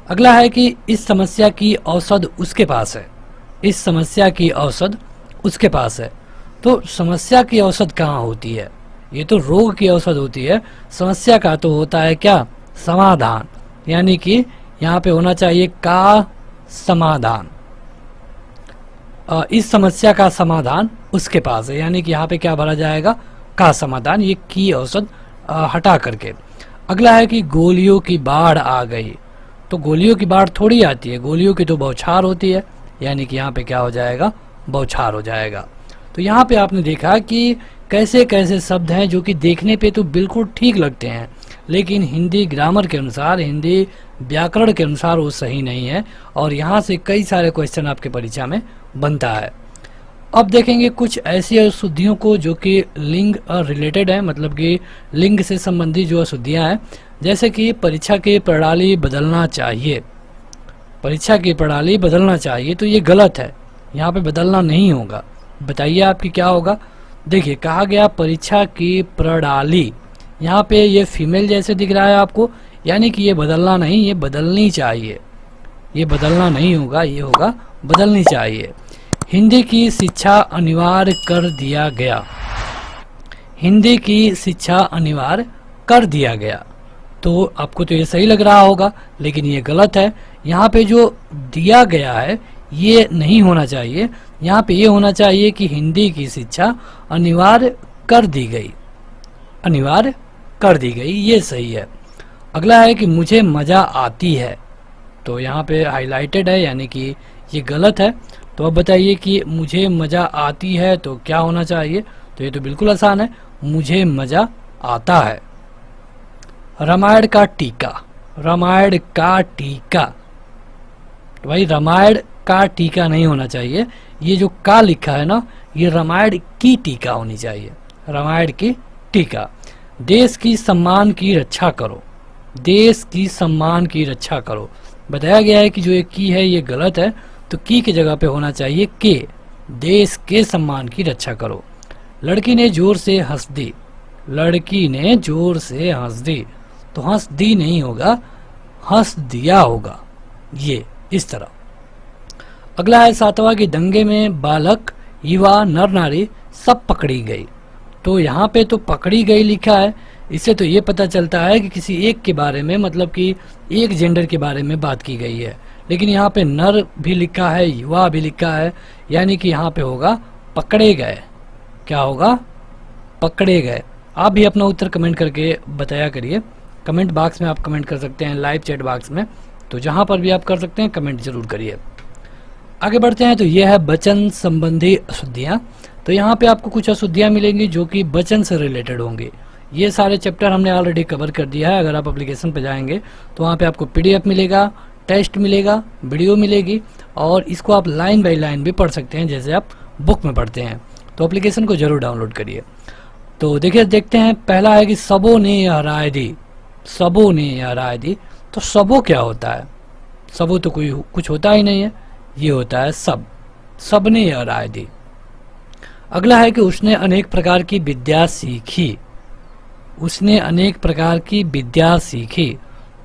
अगला है कि इस समस्या की औषध उसके पास है। इस समस्या की औषध उसके पास है। तो समस्या की औषध कहाँ होती है? ये तो रोग की औषध होती है। समस्या का तो होता है क्या? समाधान। यानी कि यहाँ पे होना चाहिए का समाधान। इस समस्या का समाधान उसके पास है, यानी कि यहाँ पे क्या भरा जाएगा? का समाधान, ये की औषध हटा करके। अगला है कि गोलियों की बाढ़ आ गई। तो गोलियों की बाढ़ थोड़ी आती है, गोलियों की तो बौछार होती है, यानी कि यहाँ पे क्या हो जाएगा? बौछार हो जाएगा। तो यहाँ पे आपने देखा कि कैसे कैसे शब्द हैं जो कि देखने पे तो बिल्कुल ठीक लगते हैं, लेकिन हिंदी ग्रामर के अनुसार, हिंदी व्याकरण के अनुसार वो सही नहीं है, और यहाँ से कई सारे क्वेश्चन आपके परीक्षा में बनता है। अब देखेंगे कुछ ऐसी अशुद्धियों को जो कि लिंग रिलेटेड है, मतलब कि लिंग से संबंधित जो अशुद्धियाँ हैं, जैसे कि परीक्षा की प्रणाली बदलना चाहिए। परीक्षा की प्रणाली बदलना चाहिए, तो ये गलत है, यहाँ पे बदलना नहीं होगा। बताइए आपकी क्या होगा? देखिए, कहा गया परीक्षा की प्रणाली, यहाँ पे ये फीमेल जैसे दिख रहा है आपको, यानी कि ये बदलना नहीं, ये बदलनी चाहिए। ये बदलना नहीं होगा, ये होगा बदलनी चाहिए। हिंदी की शिक्षा अनिवार्य कर दिया गया। हिंदी की शिक्षा अनिवार्य कर दिया गया। तो आपको तो ये सही लग रहा होगा, लेकिन ये गलत है। यहाँ पे जो दिया गया है ये नहीं होना चाहिए, यहाँ पे ये होना चाहिए कि हिंदी की शिक्षा अनिवार्य कर दी गई। अनिवार्य कर दी गई, ये सही है। अगला है कि मुझे मज़ा आती है। तो यहाँ पे हाईलाइटेड है, यानी कि ये गलत है। तो अब बताइए कि मुझे मज़ा आती है तो क्या होना चाहिए? तो ये तो बिल्कुल आसान है, मुझे मज़ा आता है। रामायण का टीका। रामायण का टीका, तो भाई रामायण का टीका नहीं होना चाहिए। ये जो का लिखा है ना, ये रामायण की टीका होनी चाहिए। रामायण की टीका। देश की सम्मान की रक्षा करो। देश की सम्मान की रक्षा करो। बताया गया है कि जो ये की है ये गलत है, तो की की जगह पे होना चाहिए के। देश के सम्मान की रक्षा करो। लड़की ने जोर से हंस दी। लड़की ने जोर से हंस दी, तो हंस दी नहीं होगा, हंस दिया होगा, ये इस तरह। अगला है सातवां कि दंगे में बालक, युवा, नर नारी सब पकड़ी गई। तो यहाँ पे तो पकड़ी गई लिखा है, इससे तो ये पता चलता है कि किसी एक के बारे में, मतलब कि एक जेंडर के बारे में बात की गई है। लेकिन यहाँ पे नर भी लिखा है, युवा भी लिखा है, यानी कि यहाँ पे होगा पकड़े गए। क्या होगा? पकड़े गए। आप भी अपना उत्तर कमेंट करके बताया करिए। कमेंट बॉक्स में आप कमेंट कर सकते हैं, लाइव चैट बॉक्स में, तो जहाँ पर भी आप कर सकते हैं कमेंट जरूर करिए। आगे बढ़ते हैं, तो यह है वचन संबंधी अशुद्धियाँ। तो यहाँ पे आपको कुछ अशुद्धियाँ मिलेंगी जो कि वचन से रिलेटेड होंगी। ये सारे चैप्टर हमने ऑलरेडी कवर कर दिया है। अगर आप एप्लीकेशन पे जाएंगे तो वहाँ पे आपको PDF मिलेगा, टेस्ट मिलेगा, वीडियो मिलेगी, और इसको आप लाइन बाय लाइन भी पढ़ सकते हैं जैसे आप बुक में पढ़ते हैं। तो एप्लीकेशन को जरूर डाउनलोड करिए। तो देखिए, देखते हैं। पहला है कि सबों ने यह राय दी। सबों ने यह राय दी। तो सबों क्या होता है? सबों तो कोई कुछ होता ही नहीं है, ये होता है सब। सब ने यह राय दी। अगला है कि उसने अनेक प्रकार की विद्या सीखी। उसने अनेक प्रकार की विद्या सीखी।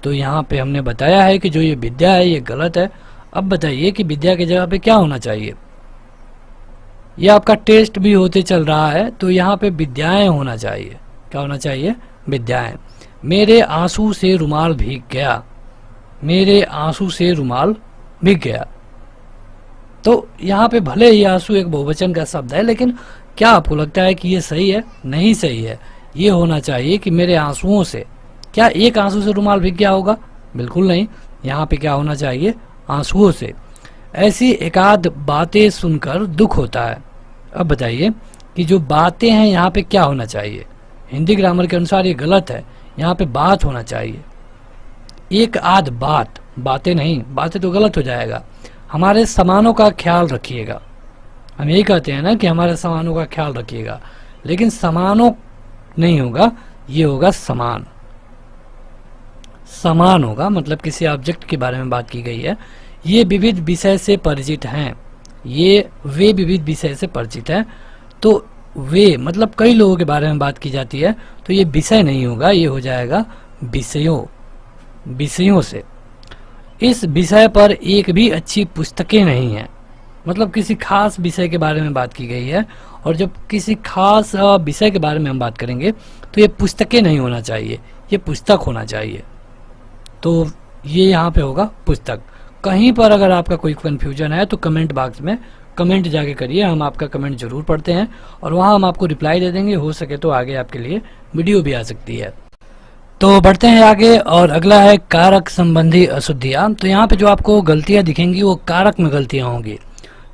तो यहाँ पे हमने बताया है कि जो ये विद्या है ये गलत है। अब बताइए कि विद्या की जगह पे क्या होना चाहिए? ये आपका टेस्ट भी होते चल रहा है, तो यहाँ पे विद्याएं होना चाहिए। क्या होना चाहिए? विद्याएं। मेरे आंसू से रुमाल भीग गया। मेरे आंसू से रुमाल भीग गया। तो यहाँ पे भले ही आंसू एक बहुवचन का शब्द है, लेकिन क्या आपको लगता है कि ये सही है? नहीं सही है। ये होना चाहिए कि मेरे आंसुओं से। क्या एक आंसू से रुमाल भीग गया होगा? बिल्कुल नहीं। यहाँ पे क्या होना चाहिए? आंसुओं से। ऐसी एकाध बातें सुनकर दुख होता है। अब बताइए कि जो बातें हैं यहाँ पे क्या होना चाहिए? हिंदी ग्रामर के अनुसार ये गलत है, यहाँ पे बात होना चाहिए। एक आध बात, बातें नहीं, बातें तो गलत हो जाएगा। हमारे सामानों का ख्याल रखिएगा। हम यही कहते हैं ना कि हमारे सामानों का ख्याल रखिएगा, लेकिन सामानों नहीं होगा, ये होगा समान। समान होगा, मतलब किसी ऑब्जेक्ट के बारे में बात की गई है। ये विविध विषय से परिचित हैं। ये वे विविध विषय से परिचित हैं। तो वे मतलब कई लोगों के बारे में बात की जाती है, तो ये विषय नहीं होगा, ये हो जाएगा विषयों। विषयों से। इस विषय पर एक भी अच्छी पुस्तकें नहीं हैं। मतलब किसी खास विषय के बारे में बात की गई है, और जब किसी खास विषय के बारे में हम बात करेंगे तो ये पुस्तकें नहीं होना चाहिए, ये पुस्तक होना चाहिए। तो ये यहाँ पे होगा पुस्तक। कहीं पर अगर आपका कोई कन्फ्यूजन है तो कमेंट बॉक्स में कमेंट जाके करिए, हम आपका कमेंट जरूर पढ़ते हैं और वहाँ हम आपको रिप्लाई दे देंगे। हो सके तो आगे आपके लिए वीडियो भी आ सकती है। तो बढ़ते हैं आगे, और अगला है कारक संबंधी अशुद्धियाँ। तो यहाँ पे जो आपको गलतियाँ दिखेंगी वो कारक में गलतियाँ होंगी।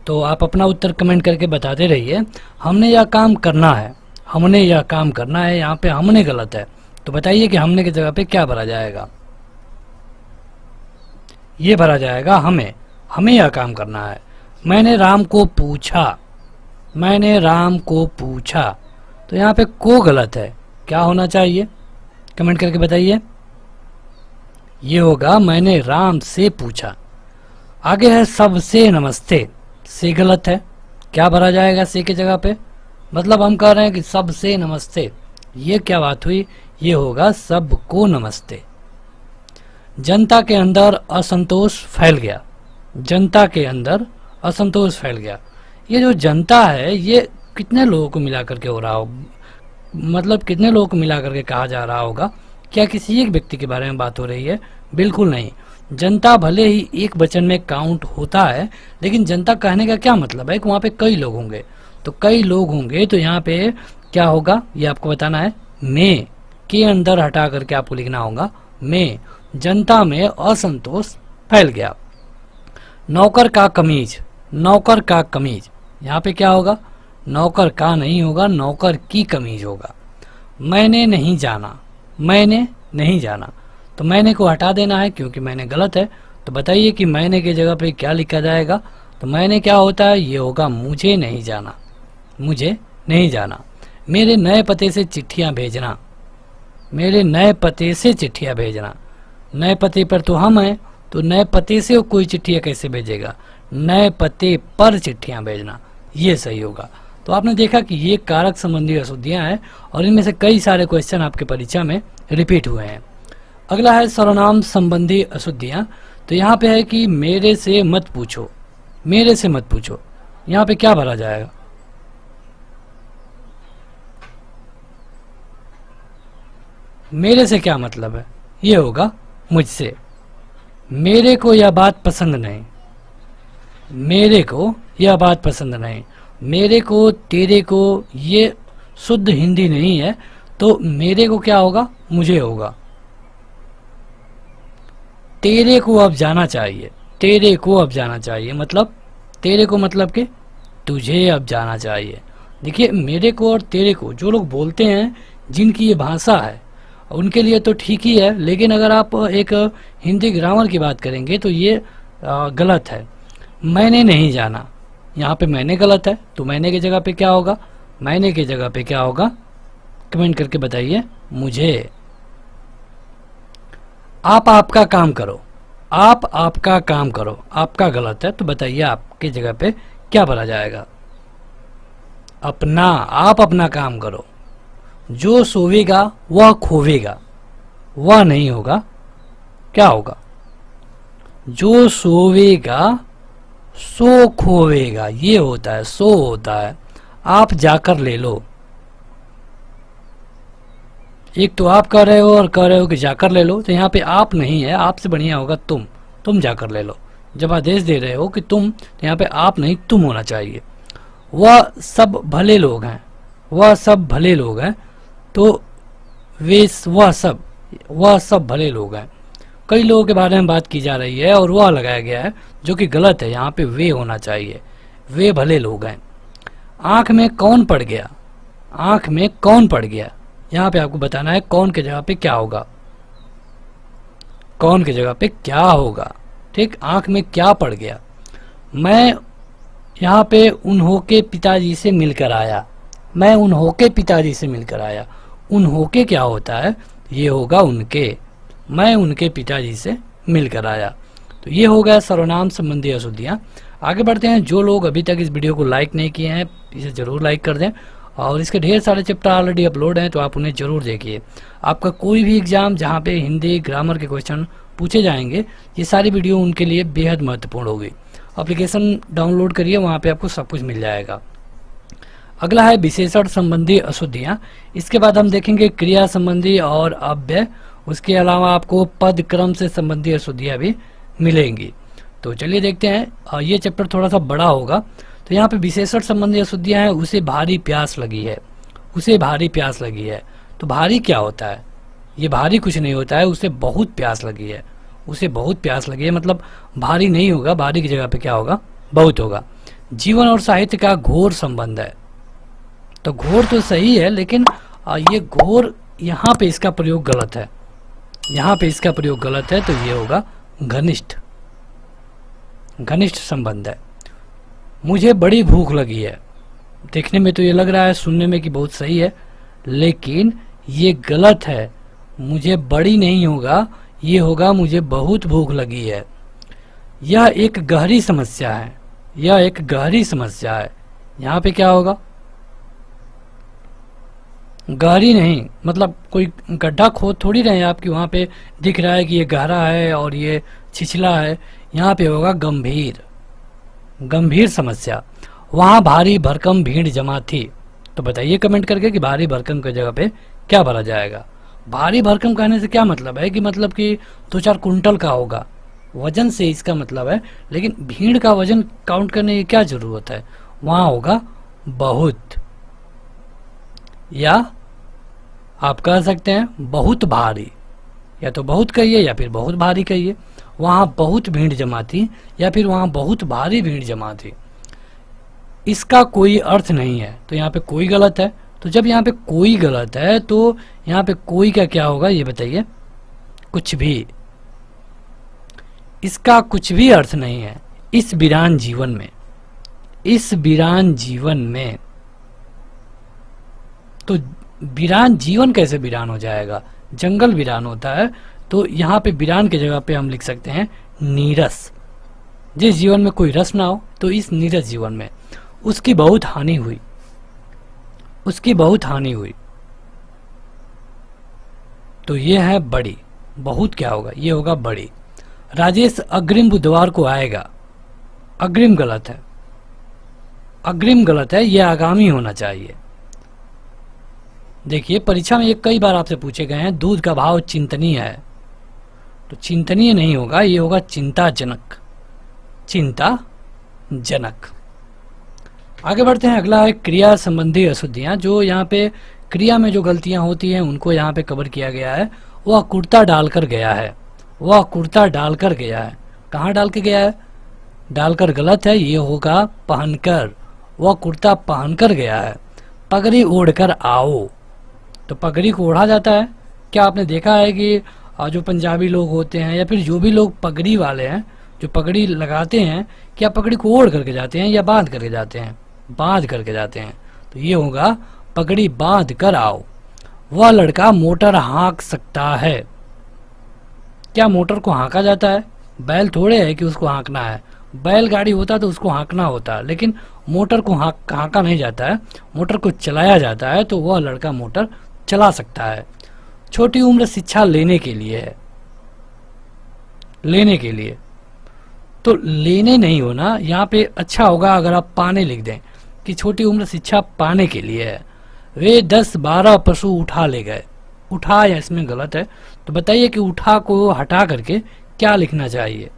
तो आप अपना उत्तर कमेंट करके बताते रहिए। हमने यह काम करना है, हमने यह काम करना है, यहाँ पे हमने गलत है। तो बताइए कि हमने की जगह पे क्या भरा जाएगा। ये भरा जाएगा हमें, हमें यह काम करना है। मैंने राम को पूछा, मैंने राम को पूछा। तो यहाँ पे को गलत है, क्या होना चाहिए कमेंट करके बताइए। ये होगा मैंने राम से पूछा। आगे है सबसे नमस्ते, से गलत है, क्या भरा जाएगा से की जगह पे। मतलब हम कह रहे हैं कि सबसे नमस्ते, ये क्या बात हुई, ये होगा सबको नमस्ते। जनता के अंदर असंतोष फैल गया, जनता के अंदर असंतोष फैल गया। ये जो जनता है ये कितने लोगों को मिला करके हो रहा हो, मतलब कितने लोगों को मिला करके कहा जा रहा होगा। क्या किसी एक व्यक्ति के बारे में बात हो रही है? बिल्कुल नहीं। जनता भले ही एक वचन में काउंट होता है, लेकिन जनता कहने का क्या मतलब है कि वहाँ पे कई लोग होंगे। तो कई लोग होंगे तो यहाँ पे क्या होगा ये आपको बताना है। में के अंदर हटा करके आपको लिखना होगा में। जनता में असंतोष फैल गया। नौकर का कमीज, नौकर का कमीज, यहाँ पे क्या होगा, नौकर का नहीं होगा, नौकर की कमीज होगा। मैंने नहीं जाना, मैंने नहीं जाना। तो मैंने को हटा देना है क्योंकि मैंने गलत है। तो बताइए कि मैंने की जगह पे क्या लिखा जाएगा। तो मैंने क्या होता है, ये होगा मुझे नहीं जाना, मुझे नहीं जाना। मेरे नए पते से चिट्ठियाँ भेजना, मेरे नए पते से चिट्ठियाँ भेजना। नए पते पर तो हम हैं, तो नए पते से कोई चिट्ठियाँ कैसे भेजेगा, नए पते पर चिट्ठियाँ भेजना, ये सही होगा। तो आपने देखा कि ये कारक संबंधी अशुद्धियाँ हैं और इनमें से कई सारे क्वेश्चन आपके परीक्षा में रिपीट हुए हैं। अगला है सर्वनाम संबंधी अशुद्धियाँ। तो यहाँ पे है कि मेरे से मत पूछो, मेरे से मत पूछो। यहाँ पे क्या भरा जाएगा, मेरे से क्या मतलब है, ये होगा मुझसे। मेरे को यह बात पसंद नहीं, मेरे को यह बात पसंद नहीं। मेरे को, तेरे को, ये शुद्ध हिंदी नहीं है, तो मेरे को क्या होगा, मुझे होगा। तेरे को अब जाना चाहिए, तेरे को अब जाना चाहिए, मतलब तेरे को मतलब कि तुझे अब जाना चाहिए। देखिए मेरे को और तेरे को जो लोग बोलते हैं, जिनकी ये भाषा है, उनके लिए तो ठीक ही है, लेकिन अगर आप एक हिंदी ग्रामर की बात करेंगे तो ये गलत है। मैंने नहीं जाना, यहाँ पे मैंने गलत है, तो मैंने की जगह पे क्या होगा, मैंने की जगह पे क्या होगा कमेंट करके बताइए मुझे। आप आपका काम करो, आप आपका काम करो, आपका गलत है, तो बताइए आपकी जगह पे क्या भरा जाएगा। अपना, आप अपना काम करो। जो सोवेगा वह खोवेगा, वह नहीं होगा, क्या होगा, जो सोवेगा सो खोवेगा, ये होता है, सो होता है। आप जाकर ले लो, एक तो आप कह रहे हो और कह रहे हो कि जाकर ले लो, तो यहाँ पे आप नहीं है, आपसे बढ़िया होगा तुम जाकर ले लो। जब आदेश दे रहे हो कि तुम, तो यहाँ पे आप नहीं तुम होना चाहिए। वह सब भले लोग हैं, वह सब भले लोग हैं, तो वे वह सब भले लोग हैं। कई लोगों के बारे में बात की जा रही है और वह लगाया गया है जो कि गलत है, यहाँ पे वे होना चाहिए, वे भले लोग हैं। आँख में कौन पड़ गया, आँख में कौन पड़ गया, यहाँ पे आपको बताना है कौन के जगह पे क्या होगा, कौन के जगह पे क्या होगा। ठीक, आँख में क्या पड़ गया। मैं यहाँ पे उन्हों के पिताजी से मिलकर आया, मैं उन्हों के पिताजी से मिलकर आया। उन्हों के क्या होता है, ये होगा उनके, मैं उनके पिताजी से मिलकर आया। तो ये हो गया सर्वनाम संबंधी अशुद्धियाँ। आगे बढ़ते हैं। जो लोग अभी तक इस वीडियो को लाइक नहीं किए हैं, इसे ज़रूर लाइक कर दें और इसके ढेर सारे चैप्टर ऑलरेडी अपलोड हैं, तो आप उन्हें जरूर देखिए। आपका कोई भी एग्जाम जहाँ पे हिंदी ग्रामर के क्वेश्चन पूछे जाएंगे, ये सारी वीडियो उनके लिए बेहद महत्वपूर्ण होगी। एप्लीकेशन डाउनलोड करिए, वहाँ पे आपको सब कुछ मिल जाएगा। अगला है विशेषण संबंधी अशुद्धियाँ। इसके बाद हम देखेंगे क्रिया संबंधी और अव्यय। उसके अलावा आपको पद क्रम से संबंधी अशुद्धियाँ भी मिलेंगी। तो चलिए देखते हैं, ये चैप्टर थोड़ा सा बड़ा होगा। तो यहाँ पे विशेषण संबंधी अशुद्धियाँ हैं। उसे भारी प्यास लगी है, उसे भारी प्यास लगी है। तो भारी क्या होता है? ये भारी कुछ नहीं होता है, उसे बहुत प्यास लगी है, उसे बहुत प्यास लगी है मतलब भारी नहीं होगा, भारी की जगह पे क्या होगा? बहुत होगा। जीवन और साहित्य का घोर संबंध है। तो घोर तो सही है, लेकिन ये घोर यहाँ पे इसका प्रयोग गलत है, यहाँ पे इसका प्रयोग गलत है। तो ये होगा घनिष्ठ, घनिष्ठ संबंध है। मुझे बड़ी भूख लगी है। देखने में तो ये लग रहा है, सुनने में कि बहुत सही है, लेकिन ये गलत है। मुझे बड़ी नहीं होगा, ये होगा मुझे बहुत भूख लगी है। यह एक गहरी समस्या है, यह एक गहरी समस्या है। यहाँ पे क्या होगा? गहरी नहीं, मतलब कोई गड्ढा खोद थोड़ी रहे हैं आपकी, वहाँ पे दिख रहा है कि ये गहरा है और ये छिछला है। यहाँ पे होगा गंभीर, गंभीर समस्या। वहाँ भारी भरकम भीड़ जमा थी। तो बताइए कमेंट करके कि भारी भरकम की जगह पे क्या भरा जाएगा। भारी भरकम कहने से क्या मतलब है कि 2-4 कुंटल का होगा, वजन से इसका मतलब है। लेकिन भीड़ का वजन काउंट करने की क्या जरूरत है? वहाँ होगा बहुत, या आप कह सकते हैं बहुत भारी, या तो बहुत कहिए या फिर बहुत भारी कहिए। वहाँ बहुत भीड़ जमा थी या फिर वहाँ बहुत भारी भीड़ जमा थी। इसका कोई अर्थ नहीं है, तो यहाँ पे कोई गलत है। तो जब यहाँ पे कोई गलत है तो यहाँ पे कोई का क्या होगा ये बताइए? कुछ भी। इसका कुछ भी अर्थ नहीं है। इस वीरान जीवन में, इस वीरान जीवन में, तो वीरान जीवन कैसे वीरान हो जाएगा? जंगल वीरान होता है। तो यहाँ पे वीरान की जगह पे हम लिख सकते हैं नीरस। जिस जीवन में कोई रस ना हो, तो इस नीरस जीवन में उसकी बहुत हानि हुई, उसकी बहुत हानि हुई। तो ये है बड़ी। बहुत क्या होगा? ये होगा बड़ी। राजेश अग्रिम बुधवार को आएगा। अग्रिम गलत है, अग्रिम गलत है, ये आगामी होना चाहिए। देखिए परीक्षा में ये कई बार आपसे पूछे गए हैं, दूध का भाव चिंतनीय है। तो चिंतनीय नहीं होगा, ये होगा चिंताजनक, चिंताजनक। आगे बढ़ते हैं। अगला है क्रिया संबंधी अशुद्धियाँ। जो यहाँ पे क्रिया में जो गलतियाँ होती हैं उनको यहाँ पे कवर किया गया है। वह कुर्ता डालकर गया है, वह कुर्ता डालकर गया है। कहाँ डाल के गया है? डालकर गलत है, ये होगा पहनकर। वह कुर्ता पहनकर गया है। पगड़ी ओढ़कर आओ। तो पगड़ी को ओढ़ा जाता है। क्या आपने देखा है कि जो पंजाबी लोग होते हैं या फिर जो भी लोग पगड़ी वाले हैं, जो पगड़ी लगाते हैं, क्या पगड़ी को ओढ़ करके जाते हैं या बांध करके जाते हैं? बांध करके जाते हैं। तो ये होगा पगड़ी बांध कर आओ। वह लड़का मोटर हाँक सकता है। क्या मोटर को हाँका जाता है? बैल थोड़े है कि उसको हाँकना है। बैलगाड़ी होता तो उसको हाँकना होता, लेकिन मोटर को हाँका नहीं जाता है, मोटर को चलाया जाता है। तो वह लड़का मोटर चला सकता है। छोटी उम्र शिक्षा लेने के लिए है, लेने के लिए। तो लेने नहीं होना, यहाँ पे अच्छा होगा अगर आप पाने लिख दें कि छोटी उम्र शिक्षा पाने के लिए है। वे 10-12 पशु उठा ले गए। उठा या इसमें गलत है। तो बताइए कि उठा को हटा करके क्या लिखना चाहिए?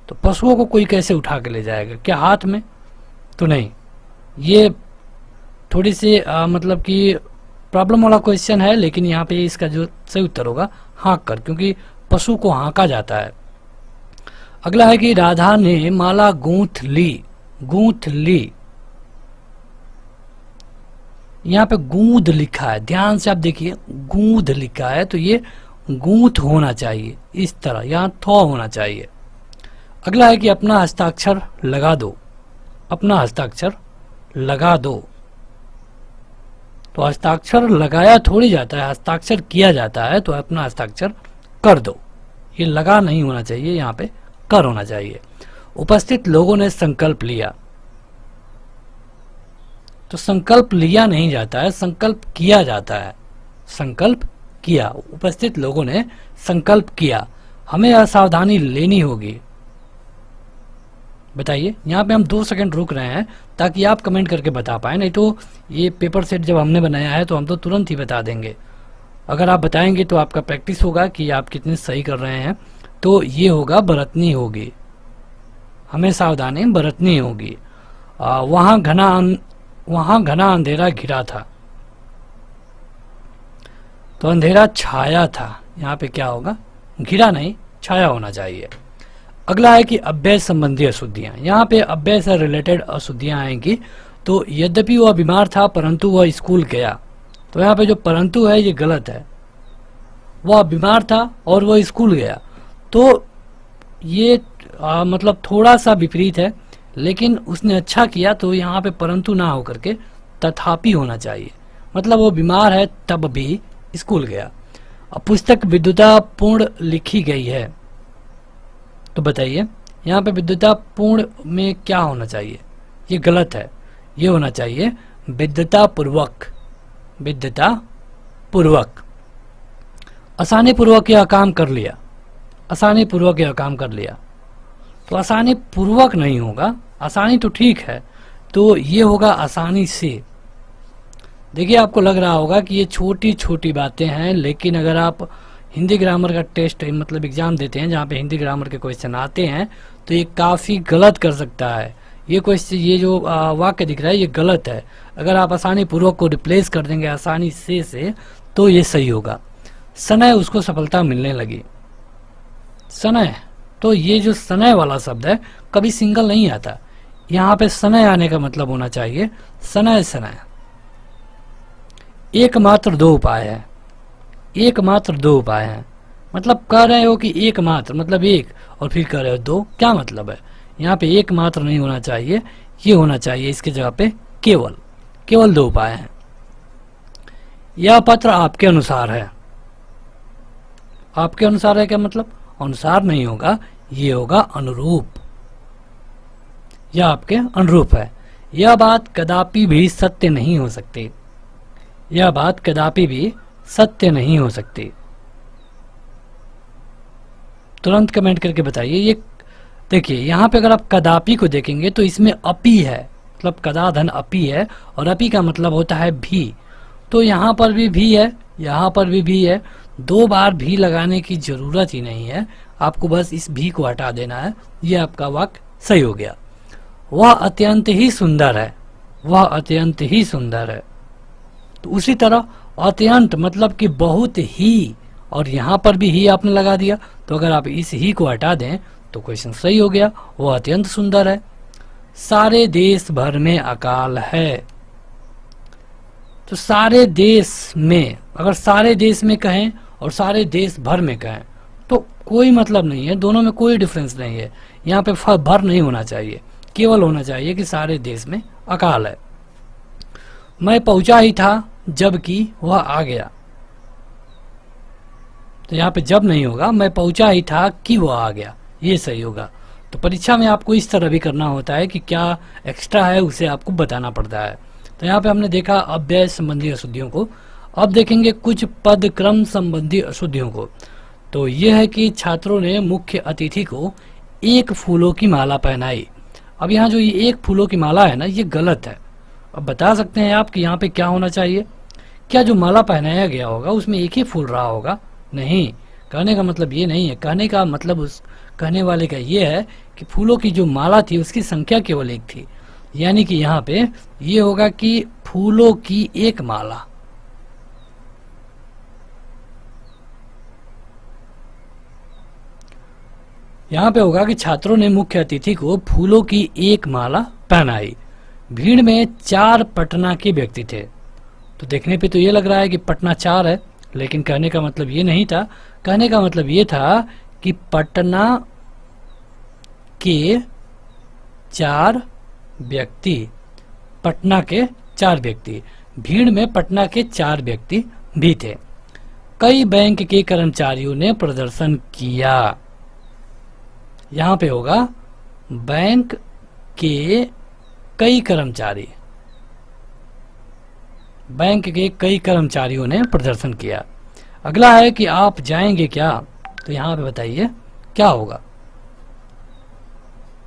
तो पशुओं को कोई कैसे उठा के ले जाएगा? क्या हाथ में? तो नहीं, ये थोड़ी सी मतलब कि प्रॉब्लम वाला क्वेश्चन है। लेकिन यहाँ पे इसका जो सही उत्तर होगा हाँक कर, क्योंकि पशु को हाँका जाता है। अगला है कि राधा ने माला गूंथ ली। गूंथ ली, यहाँ पे गूंद लिखा है, ध्यान से आप देखिए, गूंद लिखा है। तो ये गूंथ होना चाहिए, इस तरह, यहाँ थौ होना चाहिए। अगला है कि अपना हस्ताक्षर लगा दो। अपना हस्ताक्षर लगा दो। तो हस्ताक्षर लगाया थोड़ी जाता है, हस्ताक्षर किया जाता है। तो अपना हस्ताक्षर कर दो। ये लगा नहीं होना चाहिए, यहाँ पे कर होना चाहिए। उपस्थित लोगों ने संकल्प लिया। तो संकल्प लिया नहीं जाता है, संकल्प किया जाता है। संकल्प किया, उपस्थित लोगों ने संकल्प किया। हमें असावधानी लेनी होगी। बताइए, यहाँ पे हम 2 सेकंड रुक रहे हैं ताकि आप कमेंट करके बता पाए, नहीं तो ये पेपर सेट जब हमने बनाया है तो हम तो तुरंत ही बता देंगे। अगर आप बताएंगे तो आपका प्रैक्टिस होगा कि आप कितने सही कर रहे हैं। तो ये होगा बरतनी होगी, हमें सावधानी बरतनी होगी। वहाँ घना अंधेरा घिरा था, तो अंधेरा छाया था। यहाँ पे क्या होगा, घिरा नहीं, छाया होना चाहिए। अगला है कि अव्यय संबंधी अशुद्धियां। यहाँ पे अव्यय से रिलेटेड अशुद्धियां आएंगी। तो यद्यपि वह बीमार था परंतु वह स्कूल गया, तो यहाँ पे जो परंतु है ये गलत है। वह बीमार था और वह स्कूल गया, तो ये मतलब थोड़ा सा विपरीत है, लेकिन उसने अच्छा किया, तो यहाँ पे परंतु ना होकर के तथापि होना चाहिए। मतलब वो बीमार है तब भी स्कूल गया। अब पुस्तक विद्युतापूर्ण लिखी गई है, तो बताइए यहाँ पे विद्युतापूर्ण में क्या होना चाहिए, ये गलत है। ये होना चाहिए विद्युतापूर्वक। विद्युतापूर्वक, आसानी पूर्वक यह काम कर लिया, आसानी पूर्वक यह काम कर लिया। तो आसानी पूर्वक नहीं होगा, आसानी तो ठीक है, तो ये होगा आसानी से। देखिए, आपको लग रहा होगा कि ये छोटी छोटी बातें हैं, लेकिन अगर आप हिंदी ग्रामर का टेस्ट मतलब एग्जाम देते हैं जहाँ पे हिंदी ग्रामर के क्वेश्चन आते हैं, तो ये काफ़ी गलत कर सकता है। ये क्वेश्चन, ये जो वाक्य दिख रहा है ये गलत है। अगर आप आसानी पूर्वक को रिप्लेस कर देंगे आसानी से तो ये सही होगा। सनय उसको सफलता मिलने लगी। सनय, तो ये जो सनय वाला शब्द है कभी सिंगल नहीं आता। यहाँ पे सनय आने का मतलब होना चाहिए सनय सनय। एकमात्र 2 उपाय है, एकमात्र 2 उपाय हैं। मतलब कह रहे हो कि एकमात्र मतलब एक, और फिर कह रहे हो 2, क्या मतलब है? यहाँ पे एकमात्र नहीं होना चाहिए, ये होना चाहिए इसके जगह पे केवल। केवल 2 उपाय हैं। यह पत्र आपके अनुसार है। आपके अनुसार है क्या मतलब? अनुसार नहीं होगा, ये होगा अनुरूप। यह आपके अनुरूप है। यह बात कदापि भी सत्य नहीं हो सकती। यह बात कदापि भी सत्य नहीं हो सकती। तुरंत कमेंट करके बताइए। ये देखिए, यहाँ पे अगर आप कदापि को देखेंगे तो इसमें अपि है, मतलब कदा धन अपि है, और अपि का मतलब होता है भी। तो यहाँ पर भी है, यहाँ पर भी है। 2 बार भी लगाने की जरूरत ही नहीं है, आपको बस इस भी को हटा देना है। ये आपका वाक्य सही हो गया। वह अत्यंत ही सुंदर है। वह अत्यंत ही सुंदर है। तो उसी तरह अत्यंत मतलब कि बहुत ही, और यहाँ पर भी ही आपने लगा दिया, तो अगर आप इस ही को हटा दें तो क्वेश्चन सही हो गया। वह अत्यंत सुंदर है। सारे देश भर में अकाल है। तो सारे देश में, अगर सारे देश में कहें और सारे देश भर में कहें तो कोई मतलब नहीं है, दोनों में कोई डिफरेंस नहीं है। यहाँ पे भर नहीं होना चाहिए, केवल होना चाहिए कि सारे देश में अकाल है। मैं पहुंचा ही था जबकि वह आ गया। तो यहाँ पे जब नहीं होगा, मैं पहुंचा ही था कि वह आ गया, ये सही होगा। तो परीक्षा में आपको इस तरह भी करना होता है कि क्या एक्स्ट्रा है उसे आपको बताना पड़ता है। तो यहाँ पे हमने देखा अव्यय संबंधी अशुद्धियों को। अब देखेंगे कुछ पद क्रम संबंधी अशुद्धियों को। तो यह है कि छात्रों ने मुख्य अतिथि को 1 फूलों की माला पहनाई। अब यहाँ जो ये 1 फूलों की माला है ना, ये गलत है। अब बता सकते हैं आप कि यहाँ पे क्या होना चाहिए? क्या जो माला पहनाया गया होगा उसमें 1 ही फूल रहा होगा? नहीं, कहने का मतलब ये नहीं है। कहने का मतलब उस कहने वाले का ये है कि फूलों की जो माला थी उसकी संख्या केवल 1 थी। यानी कि यहाँ पे ये होगा कि फूलों की 1 माला। यहाँ पे होगा कि छात्रों ने मुख्य अतिथि को फूलों की 1 माला पहनाई। भीड़ में 4 पटना के व्यक्ति थे। तो देखने पे तो ये लग रहा है कि पटना 4 है, लेकिन कहने का मतलब ये नहीं था। कहने का मतलब ये था कि पटना के 4 व्यक्ति, पटना के 4 व्यक्ति, भीड़ में पटना के 4 व्यक्ति भी थे। कई बैंक के कर्मचारियों ने प्रदर्शन किया। यहाँ पे होगा बैंक के कई कर्मचारी। बैंक के कई कर्मचारियों ने प्रदर्शन किया। अगला है कि आप जाएंगे क्या, तो यहाँ पे बताइए क्या होगा।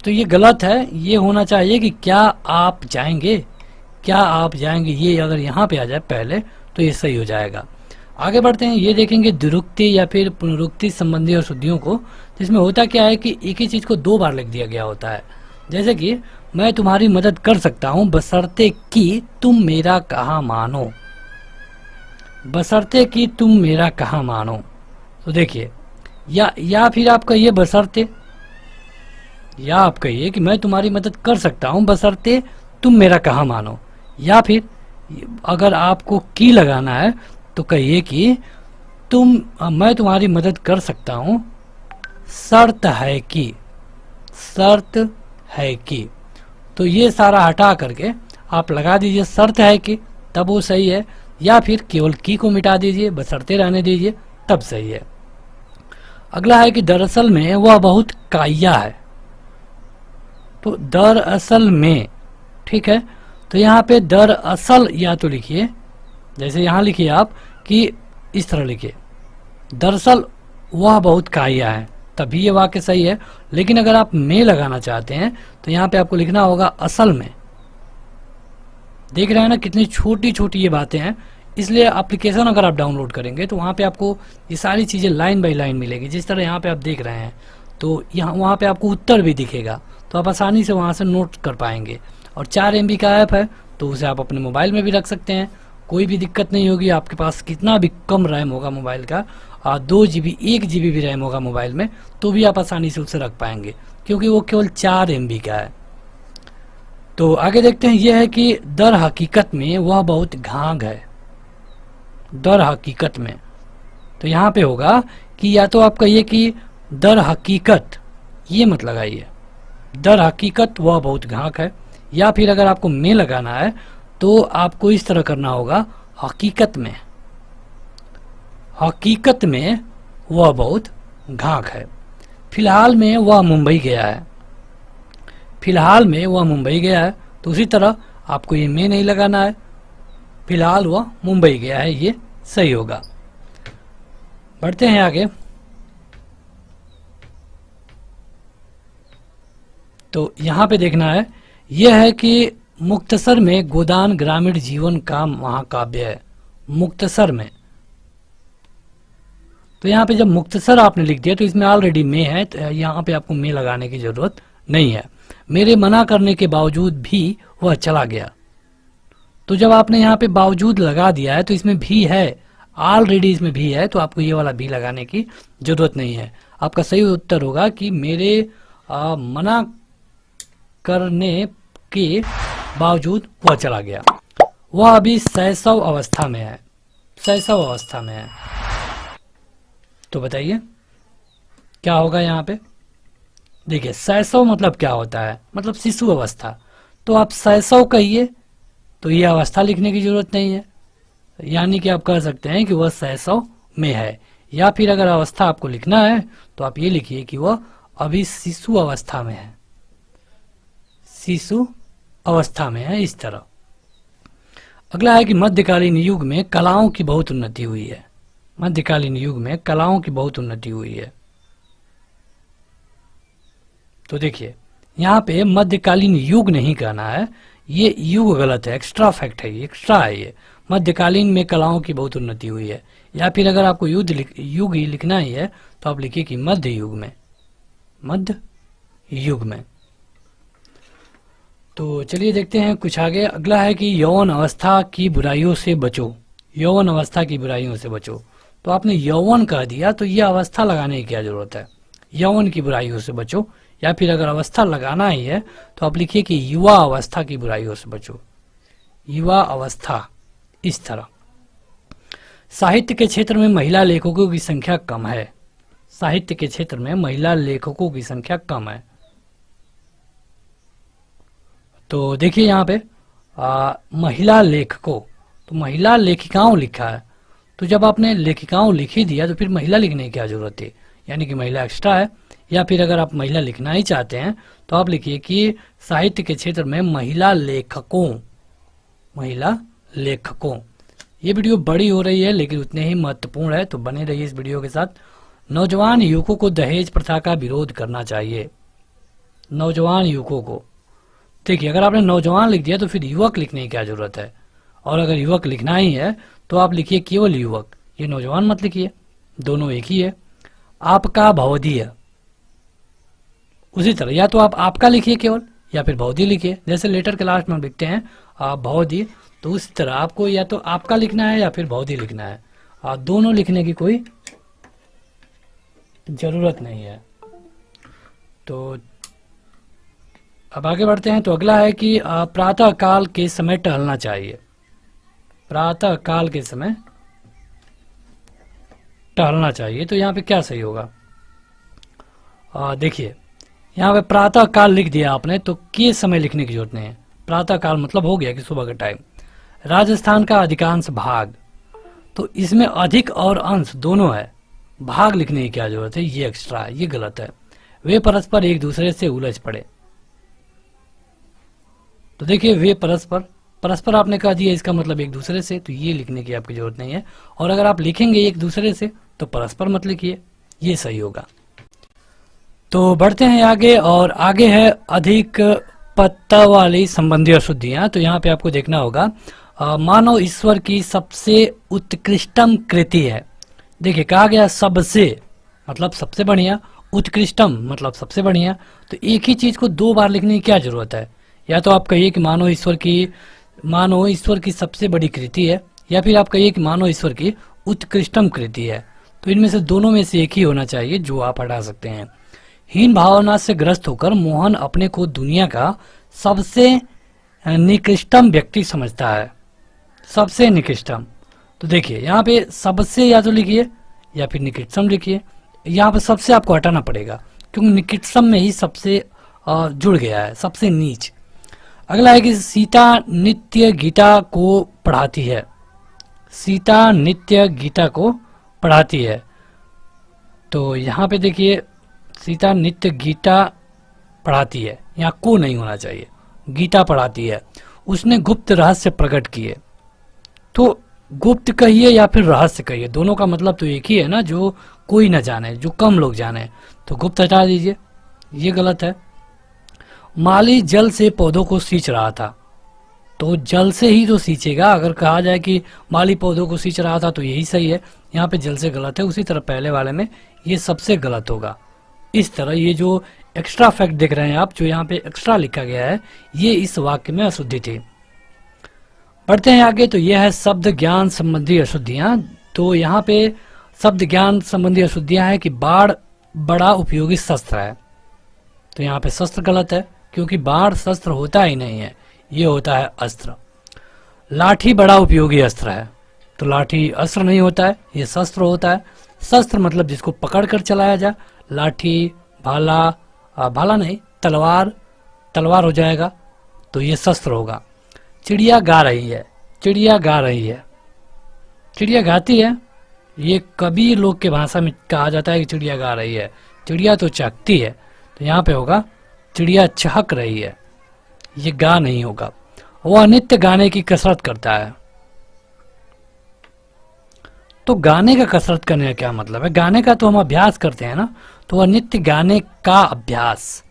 तो ये गलत है, ये होना चाहिए कि क्या आप जाएंगे, क्या आप जाएंगे। ये अगर यहाँ पे आ जाए पहले तो ये सही हो जाएगा। आगे बढ़ते हैं, ये देखेंगे द्विरुक्ति या फिर पुनरुक्ति संबंधी अशुद्धियों को, जिसमें होता क्या है कि एक ही चीज़ को दो बार लिख दिया गया होता है। जैसे कि मैं तुम्हारी मदद कर सकता हूँ बशर्ते कि तुम मेरा कहा मानो, बशर्ते कि तुम मेरा कहा मानो। तो देखिए या फिर आप कहिए बशर्ते, या आप कहिए कि मैं तुम्हारी मदद कर सकता हूँ बशर्ते तुम मेरा कहा मानो। या फिर अगर आपको की लगाना है तो कहिए कि मैं तुम्हारी मदद कर सकता हूँ शर्त है कि, शर्त है कि। तो ये सारा हटा करके आप लगा दीजिए शर्त है कि, तब वो सही है। या फिर केवल की को मिटा दीजिए, बशर्ते रहने दीजिए, तब सही है। अगला है कि दरअसल में वह बहुत काया है। तो दरअसल में, ठीक है, तो यहाँ पे दरअसल या तो लिखिए, जैसे यहाँ लिखिए आप कि इस तरह लिखिए, दरअसल वह बहुत काया है, तभी ये वाक्य सही है। लेकिन अगर आप में लगाना चाहते हैं तो यहाँ पे आपको लिखना होगा असल में। देख रहे हैं ना कितनी छोटी छोटी ये बातें हैं। इसलिए एप्लीकेशन अगर आप डाउनलोड करेंगे तो वहाँ पे आपको ये सारी चीज़ें लाइन बाय लाइन मिलेगी। जिस तरह यहाँ पे आप देख रहे हैं तो यहाँ वहाँ पे आपको उत्तर भी दिखेगा, तो आप आसानी से वहाँ से नोट कर पाएंगे। और 4 MB का ऐप है तो उसे आप अपने मोबाइल में भी रख सकते हैं, कोई भी दिक्कत नहीं होगी। आपके पास कितना भी कम रैम होगा मोबाइल का, 2 GB 1 GB भी रैम होगा मोबाइल में, तो भी आप आसानी से उसे रख पाएंगे, क्योंकि वो केवल 4 MB का है। तो आगे देखते हैं, यह है कि दर हकीकत में वह बहुत घाघ है। दर हकीकत में, तो यहाँ पे होगा कि या तो आप कहिए कि दर हकीकत, ये मत लगाइए, दर हकीकत वह बहुत घाघ है। या फिर अगर आपको में लगाना है तो आपको इस तरह करना होगा हकीकत में, हकीकत में वह बहुत घाघ है। फिलहाल में वह मुंबई गया है, फिलहाल में वह मुंबई गया है, तो उसी तरह आपको ये में नहीं लगाना है, फिलहाल वह मुंबई गया है, ये सही होगा। बढ़ते हैं आगे। तो यहाँ पे देखना है, यह है कि मुक्तसर में गोदान ग्रामीण जीवन का महाकाव्य है। मुक्तसर में, तो यहाँ पे जब मुक्तसर आपने लिख दिया तो इसमें ऑलरेडी में है, तो यहाँ पे आपको में लगाने की जरूरत नहीं है। मेरे मना करने के बावजूद भी वह चला गया, तो जब आपने यहाँ पे बावजूद लगा दिया है तो इसमें भी है, ऑलरेडी इसमें भी है, तो आपको ये वाला भी लगाने की जरूरत नहीं है। आपका सही उत्तर होगा कि मेरे मना करने के बावजूद वह चला गया। वह अभी शैशव अवस्था में है, शैशव अवस्था में है। तो बताइए क्या होगा यहाँ पे। देखिए शैशव मतलब क्या होता है, मतलब शिशु अवस्था, तो आप शैशव कहिए तो ये अवस्था लिखने की जरूरत नहीं है, यानी कि आप कह सकते हैं कि वह शैशव में है। या फिर अगर अवस्था आपको लिखना है तो आप ये लिखिए कि वह अभी शिशु अवस्था में है, शिशु अवस्था में है, इस तरह। अगला है कि मध्यकालीन युग में कलाओं की बहुत उन्नति हुई है। मध्यकालीन युग में कलाओं की बहुत उन्नति हुई है। तो देखिए यहाँ पे मध्यकालीन युग नहीं कहना है, ये युग गलत है, एक्स्ट्रा फैक्ट है, ये एक्स्ट्रा है। ये मध्यकालीन में कलाओं की बहुत उन्नति हुई है। या फिर अगर आपको युग ही लिखना ही है तो आप लिखिए कि मध्य युग में, मध्य युग में। तो चलिए देखते हैं कुछ आगे। अगला है कि यौवन अवस्था की बुराइयों से बचो। यौवन अवस्था की बुराइयों से बचो, तो आपने यौवन कह दिया तो ये अवस्था लगाने की क्या जरूरत है, यौवन की बुराइयों से बचो। या फिर अगर अवस्था लगाना ही है तो आप लिखिए कि युवा अवस्था की बुराइयों से बचो, युवा अवस्था, इस तरह। साहित्य के क्षेत्र में महिला लेखकों की संख्या कम है। साहित्य के क्षेत्र में महिला लेखकों की संख्या कम है। तो देखिए यहाँ पे महिला लेखकों, तो महिला लेखिकाओं लिखा है, तो जब आपने लेखिकाओं लिख ही दिया तो फिर महिला लिखने की क्या जरूरत है, यानी कि महिला एक्स्ट्रा है। या फिर अगर आप महिला लिखना ही चाहते हैं तो आप लिखिए कि साहित्य के क्षेत्र में महिला लेखकों, महिला लेखकों। ये वीडियो बड़ी हो रही है लेकिन उतने ही महत्वपूर्ण है, तो बने रहिए इस वीडियो के साथ। नौजवान युवकों को दहेज प्रथा का विरोध करना चाहिए। नौजवान युवकों को, देखिए अगर आपने नौजवान लिख दिया तो फिर युवक लिखने की क्या जरूरत है, और अगर युवक लिखना ही है तो आप लिखिए केवल युवक, ये नौजवान मत लिखिए, दोनों एक ही है। आपका भवदीय, उसी तरह या तो आप आपका लिखिए केवल या फिर भवदीय लिखिए, जैसे लेटर के लास्ट में हम लिखते हैं आप भवदीय, तो उसी तरह आपको या तो आपका लिखना है या फिर भवदीय लिखना है, दोनों लिखने की कोई जरूरत नहीं है। तो अब आगे बढ़ते हैं। तो अगला है कि प्रातः काल के समय टहलना चाहिए। प्रातः काल के समय टहलना चाहिए, तो यहाँ पे क्या सही होगा? देखिए यहाँ पे प्रातः काल लिख दिया आपने, तो के समय लिखने की जरूरत नहीं है। प्रातः काल मतलब हो गया कि सुबह का टाइम। राजस्थान का अधिकांश भाग, तो इसमें अधिक और अंश दोनों है, भाग लिखने की क्या जरूरत है, ये एक्स्ट्रा है, ये गलत है। वे परस्पर एक दूसरे से उलझ पड़े, तो देखिए वे परस्पर, परस्पर आपने कह दिया, इसका मतलब एक दूसरे से, तो ये लिखने की आपकी जरूरत नहीं है। और अगर आप लिखेंगे एक दूसरे से तो परस्पर मत लिखिए, ये सही होगा। तो बढ़ते हैं आगे, और आगे है अधिक पत्ता वाली संबंधी अशुद्धियां। तो यहाँ पे आपको देखना होगा मानव ईश्वर की सबसे उत्कृष्टम कृति है। देखिए कहा गया सबसे मतलब सबसे बढ़िया, उत्कृष्टम मतलब सबसे बढ़िया, तो एक ही चीज को दो बार लिखने की क्या जरूरत है? या तो आप कहिए कि मानव ईश्वर की सबसे बड़ी कृति है, या फिर आप कहिए कि मानव ईश्वर की उत्कृष्टम कृति है। तो इनमें से दोनों में से एक ही होना चाहिए, जो आप हटा सकते हैं। हीन भावना से ग्रस्त होकर मोहन अपने को दुनिया का सबसे निकृष्टम व्यक्ति समझता है। सबसे निकृष्टम, तो देखिए यहाँ पे सबसे या तो लिखिए या फिर निकृष्टम लिखिए। यहाँ पे सबसे आपको हटाना पड़ेगा क्योंकि निकृष्टम में ही सबसे जुड़ गया है, सबसे नीच। अगला है कि सीता नित्य गीता को पढ़ाती है। सीता नित्य गीता को पढ़ाती है, तो यहाँ पे देखिए सीता नित्य गीता पढ़ाती है, यहाँ को नहीं होना चाहिए, गीता पढ़ाती है। उसने गुप्त रहस्य प्रकट किए, तो गुप्त कहिए या फिर रहस्य कहिए, दोनों का मतलब तो एक ही है ना, जो कोई ना जाने, जो कम लोग जाने, तो गुप्त हटा दीजिए, ये गलत है। माली जल से पौधों को सींच रहा था, तो जल से ही तो सींचेगा। अगर कहा जाए कि माली पौधों को सींच रहा था तो यही सही है, यहाँ पे जल से गलत है। उसी तरह पहले वाले में ये सबसे गलत होगा। इस तरह ये जो एक्स्ट्रा फैक्ट देख रहे हैं आप, जो यहाँ पे एक्स्ट्रा लिखा गया है, ये इस वाक्य में अशुद्धि थी। बढ़ते हैं आगे, तो यह है शब्द ज्ञान संबंधी अशुद्धियां। तो यहाँ पे शब्द ज्ञान संबंधी अशुद्धियां है कि बाढ़ बड़ा उपयोगी शस्त्र है, तो यहाँ पे शस्त्र गलत है क्योंकि बाढ़ शस्त्र होता ही नहीं है, ये होता है अस्त्र। लाठी बड़ा उपयोगी अस्त्र है, तो लाठी अस्त्र नहीं होता है, ये शस्त्र होता है। शस्त्र मतलब जिसको पकड़ कर चलाया जाए, लाठी, भाला, भाला नहीं तलवार, तलवार हो जाएगा, तो ये शस्त्र होगा। चिड़िया गा रही है, चिड़िया गा रही है, चिड़िया गाती है, ये कबीर लोग के भाषा में कहा जाता है कि चिड़िया गा रही है, चिड़िया तो चहकती है, तो यहाँ पे होगा चिड़िया चहक रही है, ये गा नहीं होगा। वह नित्य गाने की कसरत करता है, तो गाने का कसरत करने का क्या मतलब है? गाने का तो हम अभ्यास करते हैं ना, तो वह नित्य गाने का अभ्यास,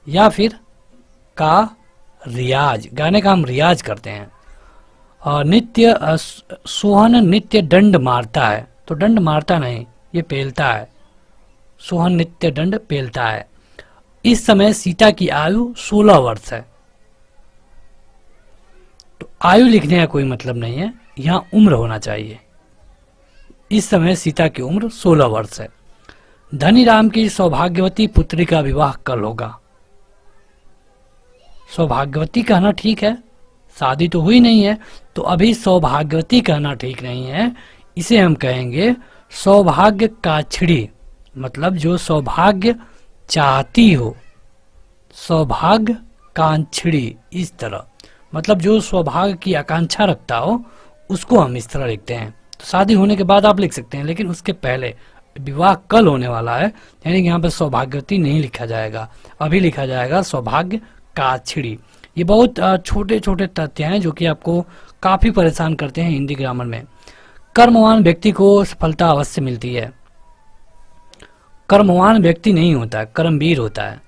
या फिर का रियाज, गाने का हम रियाज करते हैं। और नित्य सोहन नित्य दंड मारता है, तो दंड मारता नहीं, ये पेलता है। सोहन नित्य दंड पेलता है। इस समय सीता की आयु 16 वर्ष है, तो आयु लिखने का कोई मतलब नहीं है, यहाँ उम्र होना चाहिए। इस समय सीता की उम्र 16 वर्ष है। धनी राम की सौभाग्यवती पुत्री का विवाह कल होगा। सौभाग्यवती कहना ठीक है, शादी तो हुई नहीं है, तो अभी सौभाग्यवती कहना ठीक नहीं है, इसे हम कहेंगे सौभाग्य काछड़ी, मतलब जो सौभाग्य चाहती हो, सौभाग्य कांछड़ी, इस तरह, मतलब जो सौभाग्य की आकांक्षा रखता हो उसको हम इस तरह लिखते हैं। तो शादी होने के बाद आप लिख सकते हैं, लेकिन उसके पहले विवाह कल होने वाला है, यानी कि यहाँ पे सौभाग्यवती नहीं लिखा जाएगा, अभी लिखा जाएगा सौभाग्य काछड़ी। ये बहुत छोटे छोटे तथ्य हैं जो कि आपको काफी परेशान करते हैं हिंदी ग्रामर में। कर्मवान व्यक्ति को सफलता अवश्य मिलती है। कर्मवान व्यक्ति नहीं होता, कर्मवीर होता है।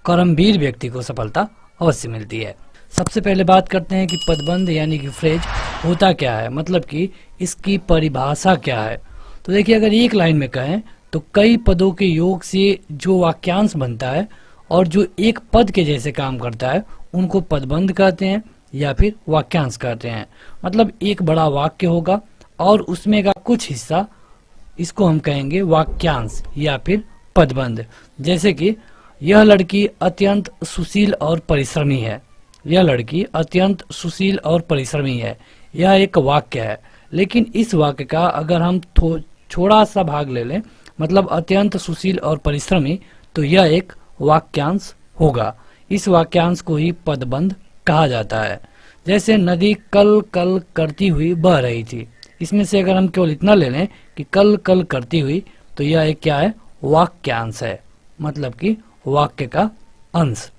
कर्मवीर व्यक्ति को सफलता अवश्य मिलती है। सबसे पहले बात करते हैं कि पदबंध यानी कि फ्रेज होता क्या है, मतलब कि इसकी परिभाषा क्या है। तो देखिए, अगर एक लाइन में कहें तो कई पदों के योग से जो वाक्यांश बनता है और जो एक पद के जैसे काम करता है उनको पदबंध कहते हैं या फिर वाक्यांश कहते हैं। मतलब एक बड़ा वाक्य होगा और उसमें का कुछ हिस्सा, इसको हम कहेंगे वाक्यांश या फिर पदबंध। जैसे कि यह लड़की अत्यंत सुशील और परिश्रमी है। यह लड़की अत्यंत सुशील और परिश्रमी है, यह एक वाक्य है। लेकिन इस वाक्य का अगर हम थोड़ा सा भाग ले लें, मतलब अत्यंत सुशील और परिश्रमी, तो यह एक वाक्यांश होगा। इस वाक्यांश को ही पदबंध कहा जाता है। जैसे नदी कल कल करती हुई बह रही थी, इसमें से अगर हम केवल इतना ले लें कि कल कल करती हुई, तो यह एक क्या है, वाक्यांश है, मतलब कि वाक्य का अंश।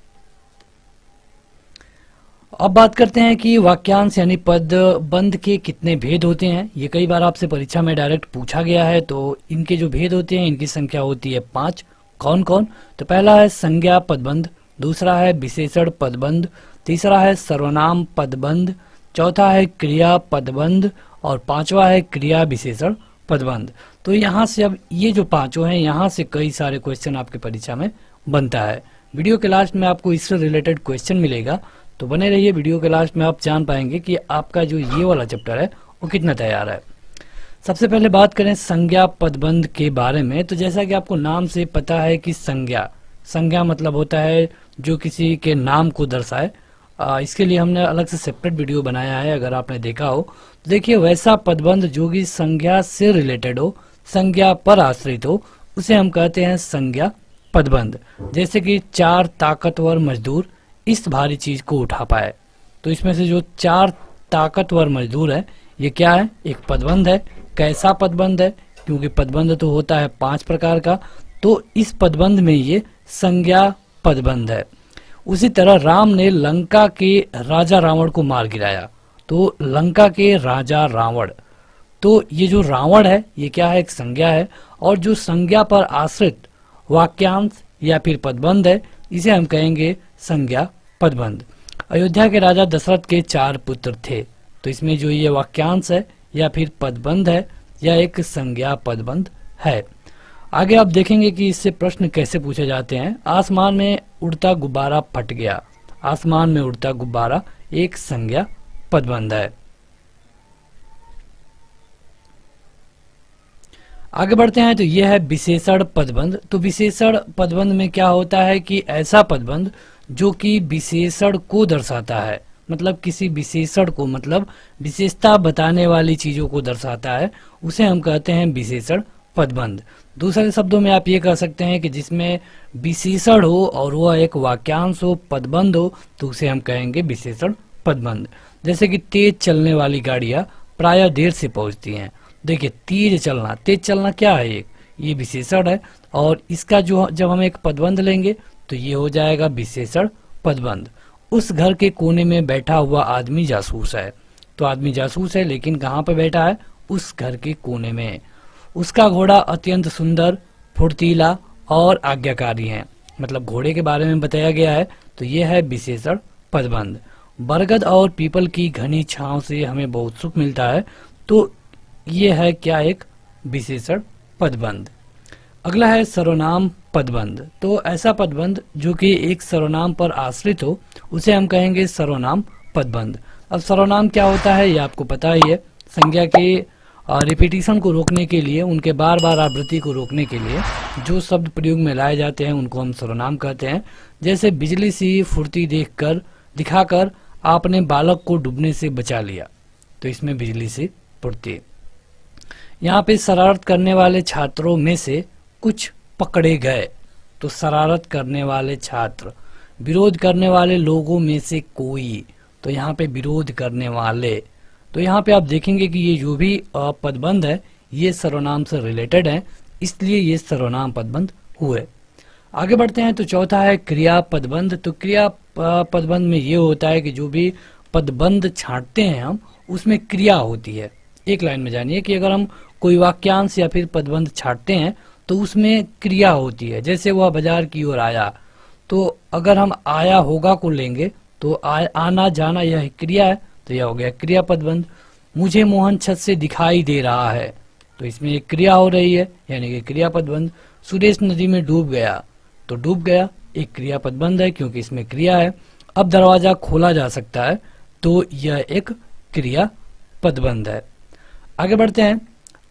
अब बात करते हैं कि वाक्यांश यानी पदबंध के कितने भेद होते हैं। ये कई बार आपसे परीक्षा में डायरेक्ट पूछा गया है। तो इनके जो भेद होते हैं, इनकी संख्या होती है 5। कौन कौन? तो पहला है संज्ञा पदबंध, दूसरा है विशेषण पदबंध, तीसरा है सर्वनाम पदबंध, चौथा है क्रिया पदबंध और पांचवा है क्रिया विशेषण पदबंध। तो यहाँ से अब ये जो पांचों हैं, यहाँ से कई सारे क्वेश्चन आपके परीक्षा में बनता है। वीडियो के लास्ट में आपको इससे रिलेटेड क्वेश्चन मिलेगा, तो बने रहिए। वीडियो के लास्ट में आप जान पाएंगे कि आपका जो ये वाला चैप्टर है वो कितना तैयार है। सबसे पहले बात करें संज्ञा पदबंध के बारे में। तो जैसा कि आपको नाम से पता है कि संज्ञा मतलब होता है जो किसी के नाम को दर्शाए। इसके लिए हमने अलग से सेपरेट वीडियो बनाया है, अगर आपने देखा हो तो देखिए। वैसा पदबंध जो कि संज्ञा से रिलेटेड हो, संज्ञा पर आश्रित हो, उसे हम कहते हैं संज्ञा पदबंध। जैसे कि 4 ताकतवर मजदूर इस भारी चीज को उठा पाए, तो इसमें से जो 4 ताकतवर मजदूर है, ये क्या है, एक पदबंध है। कैसा पदबंध है? क्योंकि पदबंध तो होता है 5 प्रकार का, तो इस पदबंध में ये संज्ञा पदबंध है। उसी तरह राम ने लंका के राजा रावण को मार गिराया, तो लंका के राजा रावण, तो ये जो रावण है ये क्या है, एक संज्ञा है। और जो संज्ञा पर आश्रित वाक्यांश या फिर पदबंध है, इसे हम कहेंगे संज्ञा पदबंध। अयोध्या के राजा दशरथ के 4 पुत्र थे, तो इसमें जो ये वाक्यांश है या फिर पदबंध है, यह एक संज्ञा पदबंध है। आगे आप देखेंगे कि इससे प्रश्न कैसे पूछे जाते हैं। आसमान में उड़ता गुब्बारा फट गया। आसमान में उड़ता गुब्बारा एक संज्ञा पदबंध है। आगे बढ़ते हैं तो यह है विशेषण पदबंध। तो विशेषण पदबंध में क्या होता है कि ऐसा पदबंध जो कि विशेषण को दर्शाता है, मतलब किसी विशेषण को, मतलब विशेषता बताने वाली चीजों को दर्शाता है, उसे हम कहते हैं विशेषण पदबंध। दूसरे शब्दों में आप ये कह सकते हैं कि जिसमें विशेषण हो और वह एक वाक्यांश हो, पदबंध हो, तो उसे हम कहेंगे विशेषण पदबंध। जैसे कि तेज चलने वाली गाड़ियां प्रायः देर से पहुंचती हैं। देखिए, तेज चलना क्या है, ये विशेषण है। और इसका जो जब हम एक पदबंध लेंगे तो ये हो जाएगा विशेषण पदबंध। उस घर के कोने में बैठा हुआ आदमी जासूस है। तो आदमी जासूस है, लेकिन कहाँ पे बैठा है, उस घर के कोने में। उसका घोड़ा अत्यंत सुंदर, फुर्तीला और आज्ञाकारी है, मतलब घोड़े के बारे में बताया गया है, तो यह है विशेषण पदबंध। बरगद और पीपल की घनी छांव से हमें बहुत सुख मिलता है, तो यह है क्या, एक विशेषण पदबंध। अगला है सर्वनाम पदबंध। तो ऐसा पदबंध जो कि एक सर्वनाम पर आश्रित हो, उसे हम कहेंगे सर्वनाम पदबंध। अब सर्वनाम क्या होता है ये आपको पता ही है। संज्ञा के रिपीटिशन को रोकने के लिए, उनके बार बार आवृत्ति को रोकने के लिए जो शब्द प्रयोग में लाए जाते हैं उनको हम सर्वनाम कहते हैं। जैसे बिजली सी फुर्ती दिखाकर आपने बालक को डूबने से बचा लिया, तो इसमें बिजली सी फुर्ती। यहाँ पे शरारत करने वाले छात्रों में से कुछ पकड़े गए, तो शरारत करने वाले छात्र। विरोध करने वाले लोगों में से कोई, तो यहाँ पे विरोध करने वाले। तो यहाँ पे आप देखेंगे कि ये जो भी पदबंध है ये सर्वनाम से रिलेटेड है, इसलिए ये सर्वनाम पदबंध हुए। आगे बढ़ते हैं तो चौथा है क्रिया पदबंध। तो क्रिया पदबंध में ये होता है कि जो भी पदबंध छांटते हैं हम, उसमें क्रिया होती है। एक लाइन में जानिए कि अगर हम कोई वाक्यांश या फिर पदबंध छांटते हैं तो उसमें क्रिया होती है। जैसे वह बाजार की ओर आया, तो अगर हम आया होगा को लेंगे तो आना जाना यह क्रिया है, तो यह हो गया क्रिया पदबंध। मुझे मोहन छत से दिखाई दे रहा है, तो इसमें एक क्रिया हो रही है, यानी कि क्रिया पदबंध। सुरेश नदी में डूब गया, तो डूब गया एक क्रिया पदबंध है क्योंकि इसमें क्रिया है। अब दरवाजा खोला जा सकता है, तो यह एक क्रिया पदबंध है। आगे बढ़ते हैं,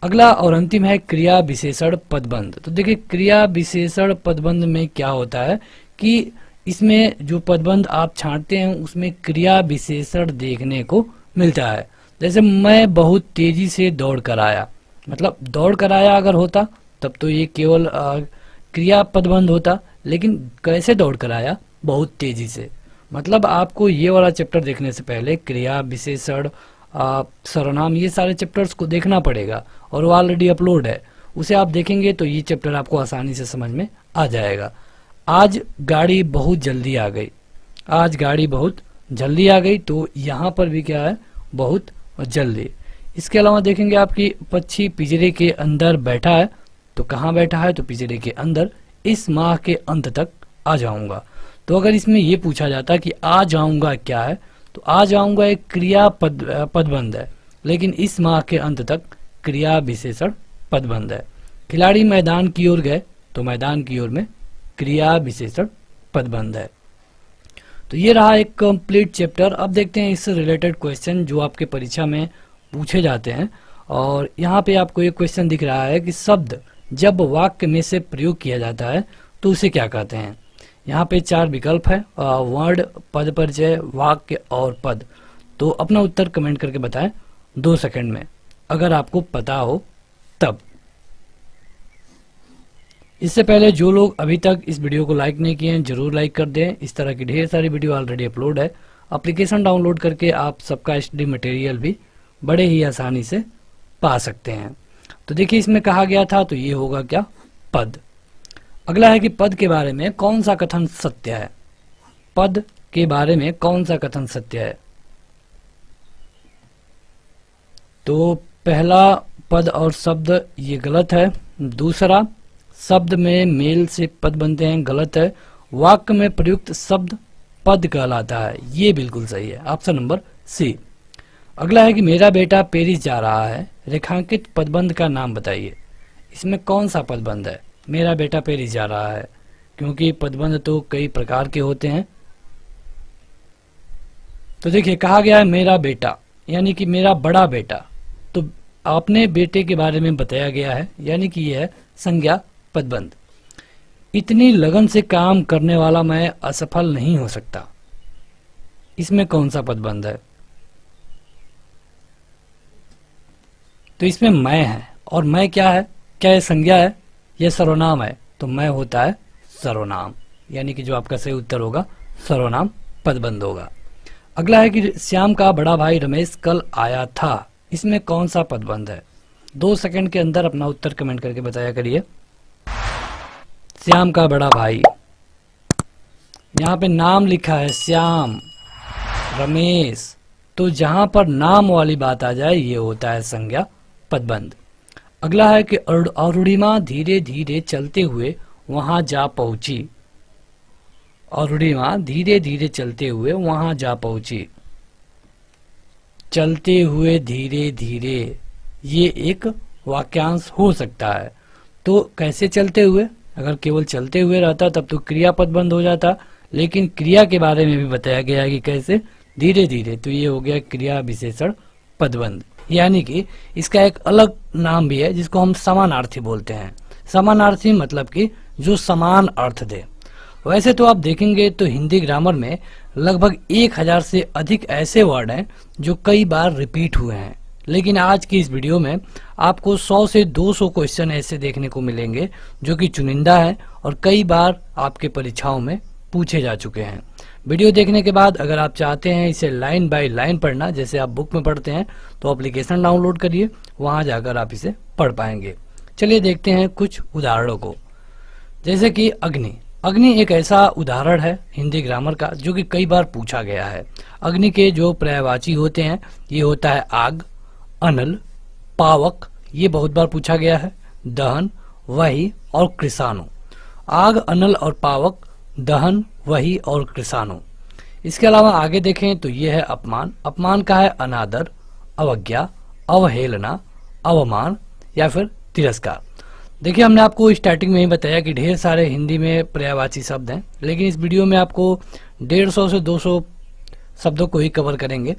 अगला और अंतिम है क्रिया विशेषण पदबंध। तो देखिए क्रिया विशेषण पदबंध में क्या होता है कि इसमें जो पदबंध आप छांटते हैं उसमें क्रिया विशेषण देखने को मिलता है। जैसे मैं बहुत तेजी से दौड़ कर आया, मतलब दौड़ कर आया अगर होता तब तो ये केवल क्रिया पदबंध होता, लेकिन कैसे दौड़ कर आया? बहुत तेजी से। मतलब आपको ये वाला चैप्टर देखने से पहले क्रिया विशेषण सर्वनाम ये सारे चैप्टर्स को देखना पड़ेगा, और वो ऑलरेडी अपलोड है, उसे आप देखेंगे तो ये चैप्टर आपको आसानी से समझ में आ जाएगा। आज गाड़ी बहुत जल्दी आ गई, आज गाड़ी बहुत जल्दी आ गई, तो यहाँ पर भी क्या है? बहुत जल्दी। इसके अलावा देखेंगे आपकी पक्षी पिंजरे के अंदर बैठा है, तो कहाँ बैठा है? तो पिंजरे के अंदर। इस माह के अंत तक आ जाऊंगा। तो अगर इसमें ये पूछा जाता कि आ जाऊंगा क्या है, तो आ जाऊंगा एक क्रिया पदबंध है, लेकिन इस माह के अंत तक क्रिया विशेषण पदबंध है। खिलाड़ी मैदान की ओर गए, तो मैदान की ओर में क्रिया विशेषण पदबंध है। तो ये रहा एक कंप्लीट चैप्टर। अब देखते हैं इससे रिलेटेड क्वेश्चन जो आपके परीक्षा में पूछे जाते हैं। और यहाँ पे आपको एक क्वेश्चन दिख रहा है कि शब्द जब वाक्य में से प्रयोग किया जाता है तो उसे क्या कहते हैं। यहाँ पे 4 विकल्प है, वर्ड, पद परिचय, वाक्य और पद। तो अपना उत्तर कमेंट करके बताएं 2 सेकंड में, अगर आपको पता हो तब। इससे पहले जो लोग अभी तक इस वीडियो को लाइक नहीं किए हैं जरूर लाइक कर दें। इस तरह की ढेर सारी वीडियो ऑलरेडी अपलोड है। एप्लीकेशन डाउनलोड करके आप सबका स्टडी मटेरियल भी बड़े ही आसानी से पा सकते हैं। तो देखिए इसमें कहा गया था, तो ये होगा क्या? पद। अगला है कि पद के बारे में कौन सा कथन सत्य है। पद के बारे में कौन सा कथन सत्य है? तो पहला पद और शब्द ये गलत है। दूसरा, शब्द में मेल से पद बनते हैं, गलत है। वाक्य में प्रयुक्त शब्द पद कहलाता है, ये बिल्कुल सही है, ऑप्शन नंबर सी। अगला है कि मेरा बेटा पेरिस जा रहा है, रेखांकित पदबंध का नाम बताइए। इसमें कौन सा पदबंध है? मेरा बेटा पेरिस जा रहा है, क्योंकि पदबंध तो कई प्रकार के होते हैं। तो देखिए कहा गया है मेरा बेटा, यानी कि मेरा बड़ा बेटा, तो अपने बेटे के बारे में बताया गया है, यानी कि यह है संज्ञा पदबंध। इतनी लगन से काम करने वाला मैं असफल नहीं हो सकता। इसमें कौन सा पदबंध है? तो इसमें मैं है, और मैं क्या है? क्या ये संज्ञा है? यह सर्वनाम है, तो मैं होता है सर्वनाम, यानी कि जो आपका सही उत्तर होगा सर्वनाम पदबंध होगा। अगला है कि श्याम का बड़ा भाई रमेश कल आया था। इसमें कौन सा पदबंध है? 2 सेकंड के अंदर अपना उत्तर कमेंट करके बताया करिए। श्याम का बड़ा भाई, यहाँ पे नाम लिखा है श्याम, रमेश, तो जहां पर नाम वाली बात आ जाए ये होता है संज्ञा पदबंध। अगला है कि अरुणिमा धीरे धीरे चलते हुए वहां जा पहुंची। अरुणिमा धीरे धीरे चलते हुए वहां जा पहुंची। चलते हुए धीरे धीरे, ये एक वाक्यांश हो सकता है। तो कैसे चलते हुए? अगर केवल चलते हुए रहता तब तो क्रिया पदबंध हो जाता, लेकिन क्रिया के बारे में भी बताया गया है कि कैसे धीरे धीरे, तो ये हो गया क्रिया विशेषण पदबंध। यानी कि इसका एक अलग नाम भी है जिसको हम समानार्थी बोलते हैं। समानार्थी मतलब कि जो समान अर्थ दे। वैसे तो आप देखेंगे तो हिंदी ग्रामर में लगभग 1000 से अधिक ऐसे वर्ड हैं जो कई बार रिपीट हुए हैं, लेकिन आज की इस वीडियो में आपको 100 से 200 क्वेश्चन ऐसे देखने को मिलेंगे जो कि चुनिंदा है और कई बार आपके परीक्षाओं में पूछे जा चुके हैं। वीडियो देखने के बाद अगर आप चाहते हैं इसे लाइन बाय लाइन पढ़ना, जैसे आप बुक में पढ़ते हैं, तो एप्लीकेशन डाउनलोड करिए, वहां जाकर आप इसे पढ़ पाएंगे। चलिए देखते हैं कुछ उदाहरणों को। जैसे कि अग्नि, अग्नि एक ऐसा उदाहरण है हिंदी ग्रामर का जो कि कई बार पूछा गया है। अग्नि के जो पर्यायवाची होते हैं ये होता है आग, अनल, पावक, ये बहुत बार पूछा गया है, दहन, वही और कृषाणु। आग, अनल और पावक, दहन, वही और कृषाणु। इसके अलावा आगे देखें तो ये है अपमान। अपमान का है अनादर, अवज्ञा, अवहेलना, अवमान या फिर तिरस्कार। देखिए हमने आपको स्टार्टिंग में ही बताया कि ढेर सारे हिंदी में पर्यायवाची शब्द हैं, लेकिन इस वीडियो में आपको 150 से 200 शब्दों को ही कवर करेंगे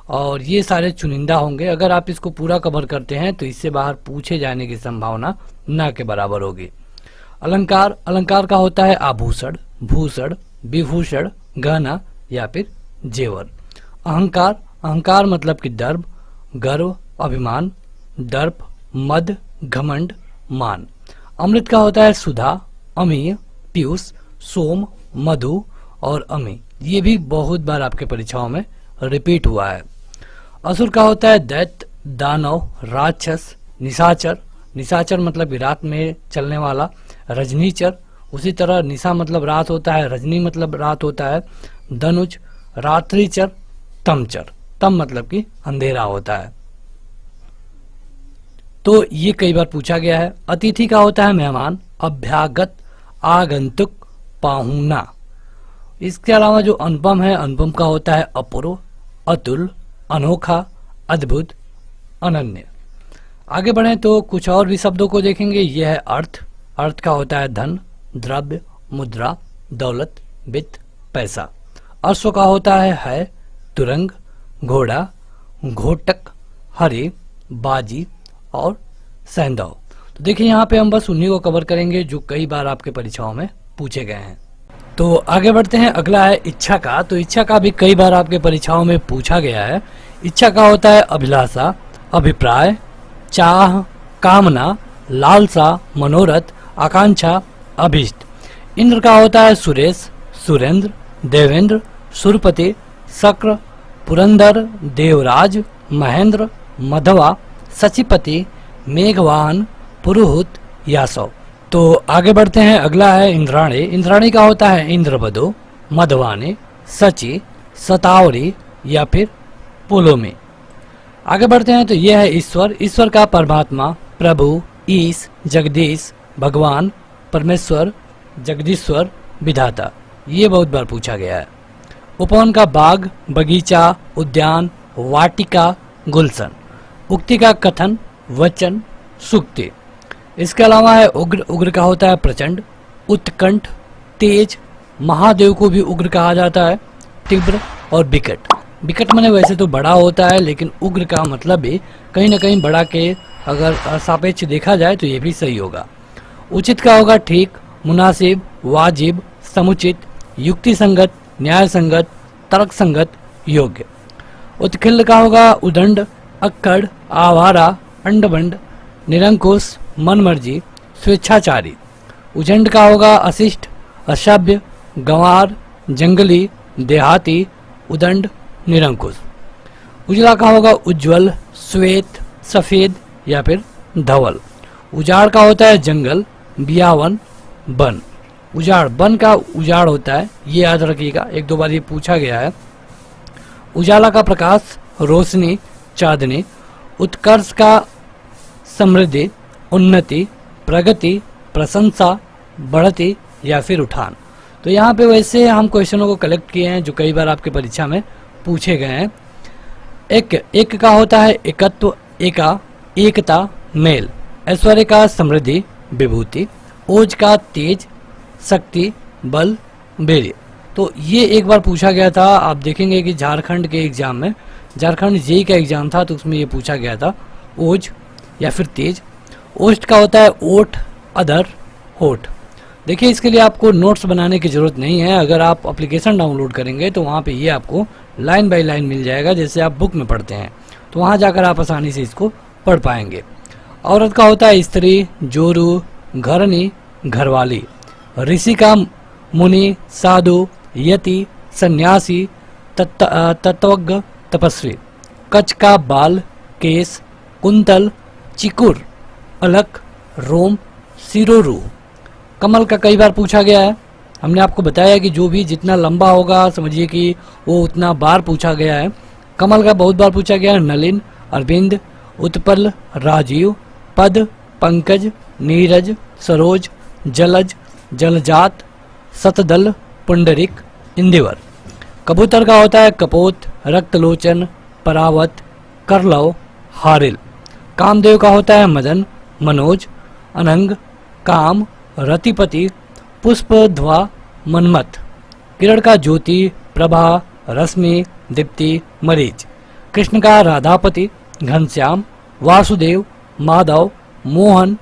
और ये सारे चुनिंदा होंगे। अगर आप इसको पूरा कवर करते हैं तो इससे बाहर पूछे जाने की संभावना ना के बराबर होगी। अलंकार, अलंकार का होता है आभूषण, भूषण, विभूषण, गहना या फिर जेवर। अहंकार, अहंकार मतलब कि दर्प, गर्व, अभिमान, दर्प, मद, घमंड, मान। अमृत का होता है सुधा, अमीय, पीयूष, सोम, मधु और अमी। ये भी बहुत बार आपके परीक्षाओं में रिपीट हुआ है। असुर का होता है दैत्य, दानव, राक्षस, निशाचर। निशाचर मतलब रात में चलने वाला, रजनीचर। उसी तरह निशा मतलब रात होता है, रजनी मतलब रात होता है, धनुज, रात्रिचर, तमचर। तम मतलब कि अंधेरा होता है। तो ये कई बार पूछा गया है। अतिथि का होता है मेहमान, अभ्यागत, आगंतुक, पाहुना। इसके अलावा जो अनुपम है, अनुपम का होता है अपूर्व, अतुल, अनोखा, अद्भुत, अनन्य। आगे बढ़े तो कुछ और भी शब्दों को देखेंगे। यह है अर्थ। अर्थ का होता है धन, द्रव्य, मुद्रा, दौलत, वित्त, पैसा। अश्व का होता है तुरंग, घोड़ा, घोटक, हरे, बाजी और सैंधव। तो देखिए यहाँ पे हम बस उन्हीं को कवर करेंगे जो कई बार आपके परीक्षाओं में पूछे गए हैं। तो आगे बढ़ते हैं। अगला है इच्छा का। तो इच्छा का भी कई बार आपके परीक्षाओं में पूछा गया है। इच्छा का होता है अभिलाषा, अभिप्राय, चाह, कामना, लालसा, मनोरथ, आकांक्षा, अभिष्ट। इंद्र का होता है सुरेश, सुरेंद्र, देवेंद्र, सुरपति, शक्र, पुरंदर, देवराज, महेंद्र, मधवा, सचिपति, मेघवाहन, पुरोहित, यासव। तो आगे बढ़ते हैं। अगला है इंद्राणी। इंद्राणी का होता है इंद्रबधो, मधवानी, सची, सतावरी या फिर पुलोमी। आगे बढ़ते हैं तो यह है ईश्वर। ईश्वर का परमात्मा, प्रभु, ईश, जगदीश, भगवान, परमेश्वर, जगदीश्वर, विधाता। ये बहुत बार पूछा गया है। उपवन का बाग, बगीचा, उद्यान, वाटिका, गुलशन। उक्ति का कथन, वचन, सूक्ति। इसके अलावा है उग्र। उग्र का होता है प्रचंड, उत्कंठ, तेज। महादेव को भी उग्र कहा जाता है, तीव्र और विकट। विकट माने वैसे तो बड़ा होता है, लेकिन उग्र का मतलब भी कहीं ना कहीं बड़ा के अगर सापेक्ष देखा जाए तो ये भी सही होगा। उचित का होगा ठीक, मुनासिब, वाजिब, समुचित, युक्ति संगत, न्याय संगत, तर्क संगत, योग्य। उत्खिल्ल का होगा उदंड, अक्कड़, आवारा, अंडबंड, निरंकुश, मनमर्जी, स्वेच्छाचारी। उजंड का होगा अशिष्ट, असभ्य, गंवार, जंगली, देहाती, उदंड, निरंकुश। उजला का होगा उज्जवल, श्वेत, सफेद या फिर धवल। उजाड़ का होता है जंगल, बियावन, वन। उजाड़, वन का उजाड़ होता है, ये याद रखिएगा, एक दो बार ये पूछा गया है। उजाला का प्रकाश, रोशनी, चांदनी। उत्कर्ष का समृद्धि, उन्नति, प्रगति, प्रशंसा, बढ़ती या फिर उठान। तो यहाँ पे वैसे हम क्वेश्चनों को कलेक्ट किए हैं जो कई बार आपके परीक्षा में पूछे गए हैं। एक का होता है एकत्व, एका, एकता, मेल। ऐश्वर्य का समृद्धि, विभूति। ओज का तेज, शक्ति, बल, वीर्य। तो ये एक बार पूछा गया था। आप देखेंगे कि झारखंड के एग्जाम में, झारखंड जेईई का एग्जाम था तो उसमें ये पूछा गया था, ओज या फिर तेज। ओष्ठ का होता है ओठ, अधर, होठ। देखिए इसके लिए आपको नोट्स बनाने की जरूरत नहीं है। अगर आप एप्लीकेशन डाउनलोड करेंगे तो वहाँ पे ये आपको लाइन बाय लाइन मिल जाएगा, जैसे आप बुक में पढ़ते हैं, तो वहाँ जाकर आप आसानी से इसको पढ़ पाएंगे। औरत का होता है स्त्री, जोरू, घरनी, घरवाली। ऋषि का मुनि, साधु, यति, सन्यासी, तत्वज्ञ, तपस्वी। कच्छ का बाल, केस, कुंतल, चिकुर, अलक, रोम, सिरोरू। कमल का कई बार पूछा गया है। हमने आपको बताया कि जो भी जितना लंबा होगा समझिए कि वो उतना बार पूछा गया है। कमल का बहुत बार पूछा गया है। नलिन, अरविंद, उत्पल, राजीव, पद, पंकज, नीरज, सरोज, जलज, जलजात, सतदल, पुंडरिक, इंदिवर। कबूतर का होता है कपोत, रक्तलोचन, परावत, करलव, हारिल। कामदेव का होता है मदन, मनोज, अनंग, काम, रतिपति, पुष्पध्वा, मनमथ। किरण का ज्योति, प्रभा, रश्मि, दीप्ति, मरीच। कृष्ण का राधापति, घनश्याम, वासुदेव, माधव, मोहन,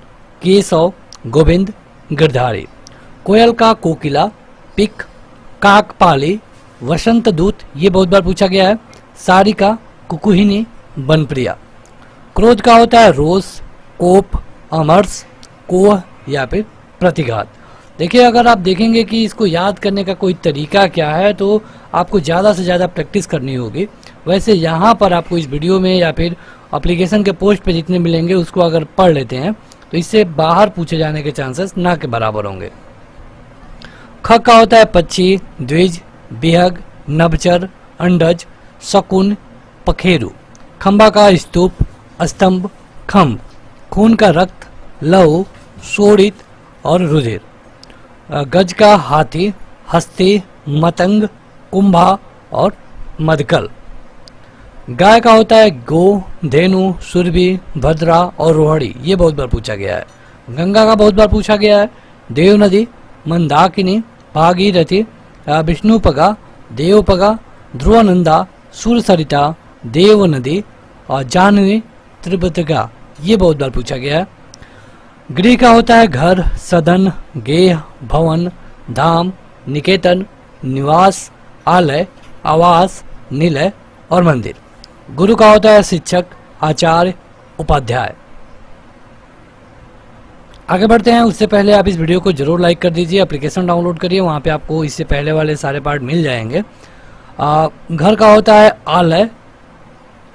केशव, गोविंद, गिरधारी। कोयल का कोकिला, पिक, काकपाली, वसंत दूत, ये बहुत बार पूछा गया है। सारिका, कुकुहिनी, बनप्रिया। क्रोध का होता है रोष, कोप, अमर्ष, कोह या फिर प्रतिघात। देखिए अगर आप देखेंगे कि इसको याद करने का कोई तरीका क्या है तो आपको ज़्यादा से ज़्यादा प्रैक्टिस करनी होगी। वैसे यहाँ पर आपको इस वीडियो में या फिर एप्लीकेशन के पोस्ट पे जितने मिलेंगे उसको अगर पढ़ लेते हैं तो इससे बाहर पूछे जाने के चांसेस ना के बराबर होंगे। ख का होता है पक्षी, द्विज, बिहग, नभचर, अंडज, शकुन, पखेरु। खंबा का स्तूप, स्तंभ, खम्भ। खून का रक्त, लहू, शोणित और रुधिर। गज का हाथी, हस्ती, मतंग, कुंभा और मदकल। गाय का होता है गो, धेनु, सुरभि, भद्रा और रोहड़ी, ये बहुत बार पूछा गया है। गंगा का बहुत बार पूछा गया है। देव नदी, मंदाकिनी, भागीरथी, विष्णुपगा, देवपगा, ध्रुवनंदा, सुरसरिता, देव नदी और जाह्नवी, त्रिभुतिका, ये बहुत बार पूछा गया है। गृह का होता है घर, सदन, गेह, भवन, धाम, निकेतन, निवास, आलय, आवास, निलय और मंदिर। गुरु का होता है शिक्षक, आचार्य, उपाध्याय। आगे बढ़ते हैं उससे पहले आप इस वीडियो को जरूर लाइक कर दीजिए। एप्लीकेशन डाउनलोड करिए, वहाँ पे आपको इससे पहले वाले सारे पार्ट मिल जाएंगे। घर का होता है आलय,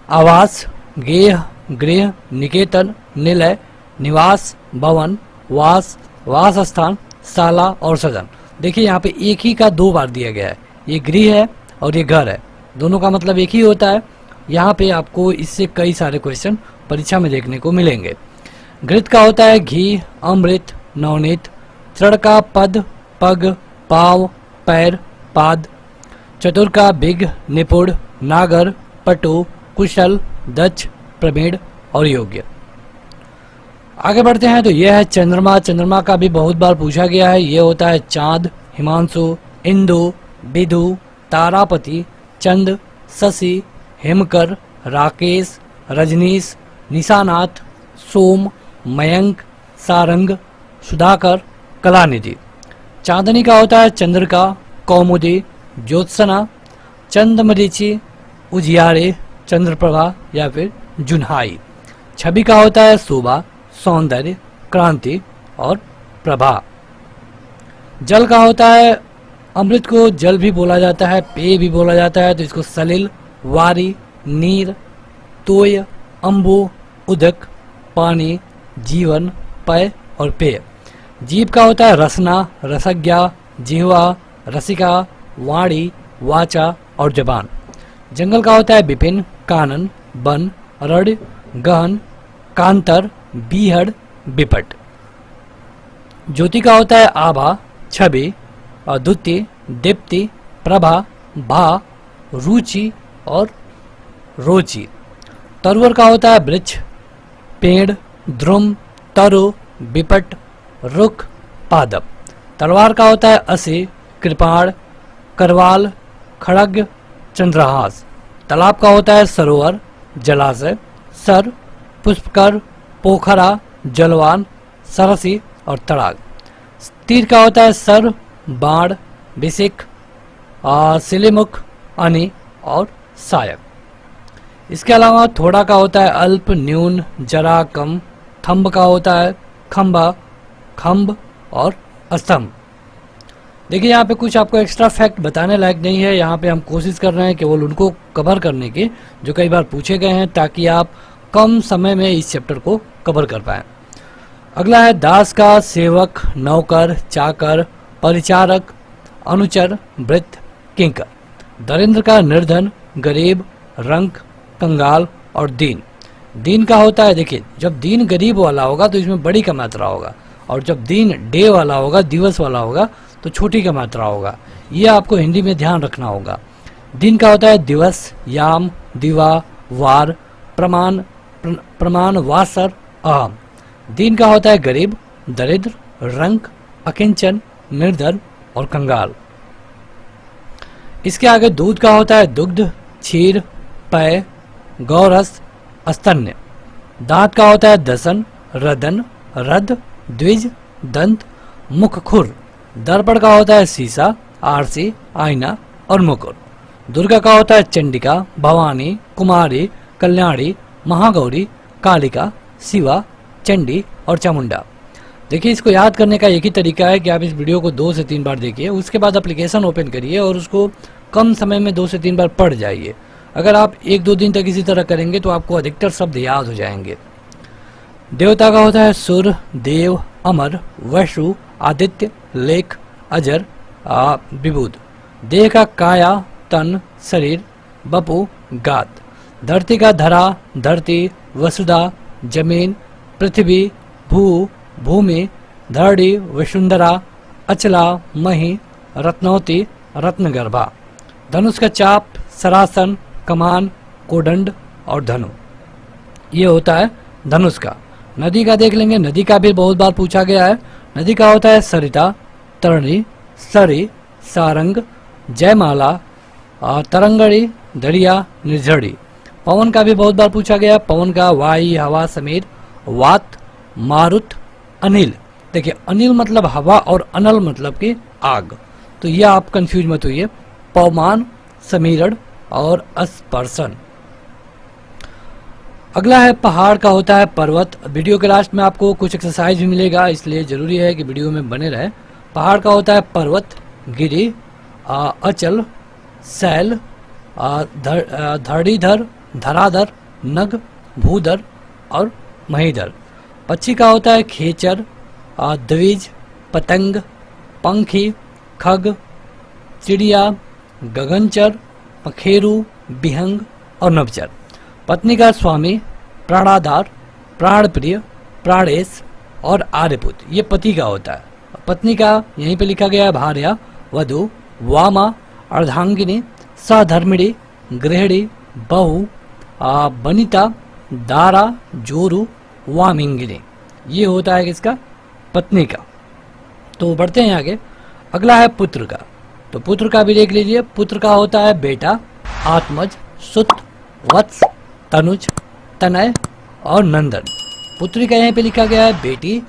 आवास, गेह, गृह, निकेतन, निलय, निवास, भवन, वास, वास स्थान, शाला और सदन। देखिए यहाँ पे एक ही का दो बार दिया गया है, ये गृह है और ये घर है, दोनों का मतलब एक ही होता है। यहाँ पे आपको इससे कई सारे क्वेश्चन परीक्षा में देखने को मिलेंगे। घृत का होता है घी, अमृत, नवनीत। तृण का पद, पग, पाव, पैर, पाद। चतुर का बिग, निपुण, नागर, पटु, कुशल, दक्ष, प्रवीण और योग्य। आगे बढ़ते हैं तो यह है चंद्रमा। चंद्रमा का भी बहुत बार पूछा गया है। ये होता है चांद, हिमांशु, इंदु, विधु, तारापति, चंद, शशि, हेमकर, राकेश, रजनीश, निशानाथ, सोम, मयंक, सारंग, सुधाकर, कलानिधि। चांदनी का होता है चंद्रिका, कौमुदी, ज्योत्सना, चंद्रमरीचि, उजियारे, चंद्रप्रभा या फिर जुन्हाई। छवि का होता है शोभा, सौंदर्य, क्रांति और प्रभा। जल का होता है अमृत को जल भी बोला जाता है, पेय भी बोला जाता है, तो इसको सलिल, वारी, नीर, तोय, अम्बु, उदक, पानी, जीवन, पय और पेय। जीव का होता है रसना, रसज्ञा, जिह्वा, रसिका, वाणी, वाचा और जबान। जंगल का होता है विपिन, कानन, वन, रड, गहन, कांतर, बीहड़, बिपट। ज्योति का होता है आभा, छवि, अद्वितीय, दीप्ति, प्रभा, भा, रुचि और रोचि। तरुवर का होता है वृक्ष, पेड़, ध्रुम, तरु, बिपट, रुख, पादप। तलवार का होता है असी, कृपाण, करवाल, खड़ग, चंद्रहास। तालाब का होता है सरोवर, जलाशय, सर, पुष्पकर, पोखरा, जलवान, सरसी और तड़ाग। तीर का होता है सर, बाण, बिसिक, सिलिमुख, अनि और सायक। इसके अलावा थोड़ा का होता है अल्प, न्यून, जरा, कम। थंब का होता है खंबा, खंब और स्तंभ। देखिए यहाँ पे कुछ आपको एक्स्ट्रा फैक्ट बताने लायक नहीं है, यहाँ पे हम कोशिश कर रहे हैं केवल उनको कवर करने की जो कई बार पूछे गए हैं, ताकि आप कम समय में इस चैप्टर को कवर कर पाएं। अगला है दास का सेवक, नौकर, चाकर, परिचारक, अनुचर, वृत्त, किंकर। दरिद्र का निर्धन, गरीब, रंक, कंगाल और दीन। दीन का होता है, देखिए जब दीन गरीब वाला होगा तो इसमें बड़ी का मात्रा होगा, और जब दीन डे वाला होगा, दिवस वाला होगा, तो छोटी का मात्रा होगा। ये आपको हिंदी में ध्यान रखना होगा। दिन का होता है दिवस, याम, दिवा, वार, प्रमाण, वासर, अहम। दिन का होता है गरीब, दरिद्र, रंक, अकिंचन, निर्धन और कंगाल। इसके आगे दूध का होता है दुग्ध, क्षीर, पेय, गौरस, स्तन्य। दांत का होता है दसन, रदन, रद, द्विज, दंत, मुख, खुर। दर्पण का होता है शीशा, आरसी, आईना और मुकुर। दुर्गा का होता है चंडिका, भवानी, कुमारी, कल्याणी, महागौरी, कालिका, शिवा, चंडी और चामुंडा। देखिए इसको याद करने का एक ही तरीका है कि आप इस वीडियो को 2 से 3 बार देखिए, उसके बाद एप्लीकेशन ओपन करिए और उसको कम समय में 2 से 3 बार पढ़ जाइए। अगर आप 1-2 दिन तक इसी तरह करेंगे तो आपको अधिकतर शब्द याद हो जाएंगे। देवता का होता है सुर, देव, अमर, वैशु, आदित्य, लेख, अजर, विबुध। देह का काया, तन, शरीर, बपु, गात। धरती का धरा, धरती, वसुधा, जमीन, पृथ्वी, भू, भूमि, धरणी, वसुंधरा, अचला, मही, रत्नवती, रत्नगर्भा। धनुष का चाप, सरासन, कमान, कोदंड और धनु। ये होता है धनुष का। नदी का देख लेंगे, नदी का भी बहुत बार पूछा गया है। नदी का होता है सरिता, तरणी, सरी, सारंग, जयमाला, तरंगड़ी, दरिया, निर्झड़ी। पवन का भी बहुत बार पूछा गया। पवन का वायु, हवा, समीर, वात, मारुत, अनिल। देखिए अनिल मतलब हवा और अनल मतलब कि आग, तो ये आप कंफ्यूज मत होइए। पवमान, समीरण और स्पर्शन। अगला है पहाड़ का होता है पर्वत। वीडियो के लास्ट में आपको कुछ एक्सरसाइज भी मिलेगा, इसलिए जरूरी है कि वीडियो में बने रहे। पहाड़ का होता है पर्वत, गिरि, अचल, शैल, धड़ीधर, धराधर, नग, भूधर और महीधर। पक्षी का होता है खेचर, द्विज, पतंग, पंखी, खग, चिड़िया, गगनचर, पखेरु, बिहंग और नवचर। पत्नी का स्वामी, प्राणाधार, प्राणप्रिय, प्राणेश और आर्यपुत। ये पति का होता है। पत्नी का यहीं पे लिखा गया है भार्या, वधु, वामा, अर्धांगिनी, सहधर्मिणी, गृहिणी, बहु, बनिता, दारा, जोरु, वामिंगिनी। ये होता है किसका? पत्नी का। तो बढ़ते हैं आगे। अगला है पुत्र का। तो पुत्र का भी देख लीजिए। पुत्र का होता है बेटा, आत्मज, सुत, वत्स, तनुज, तनय और नंदन। पुत्री का यहाँ पे लिखा गया है बेटी,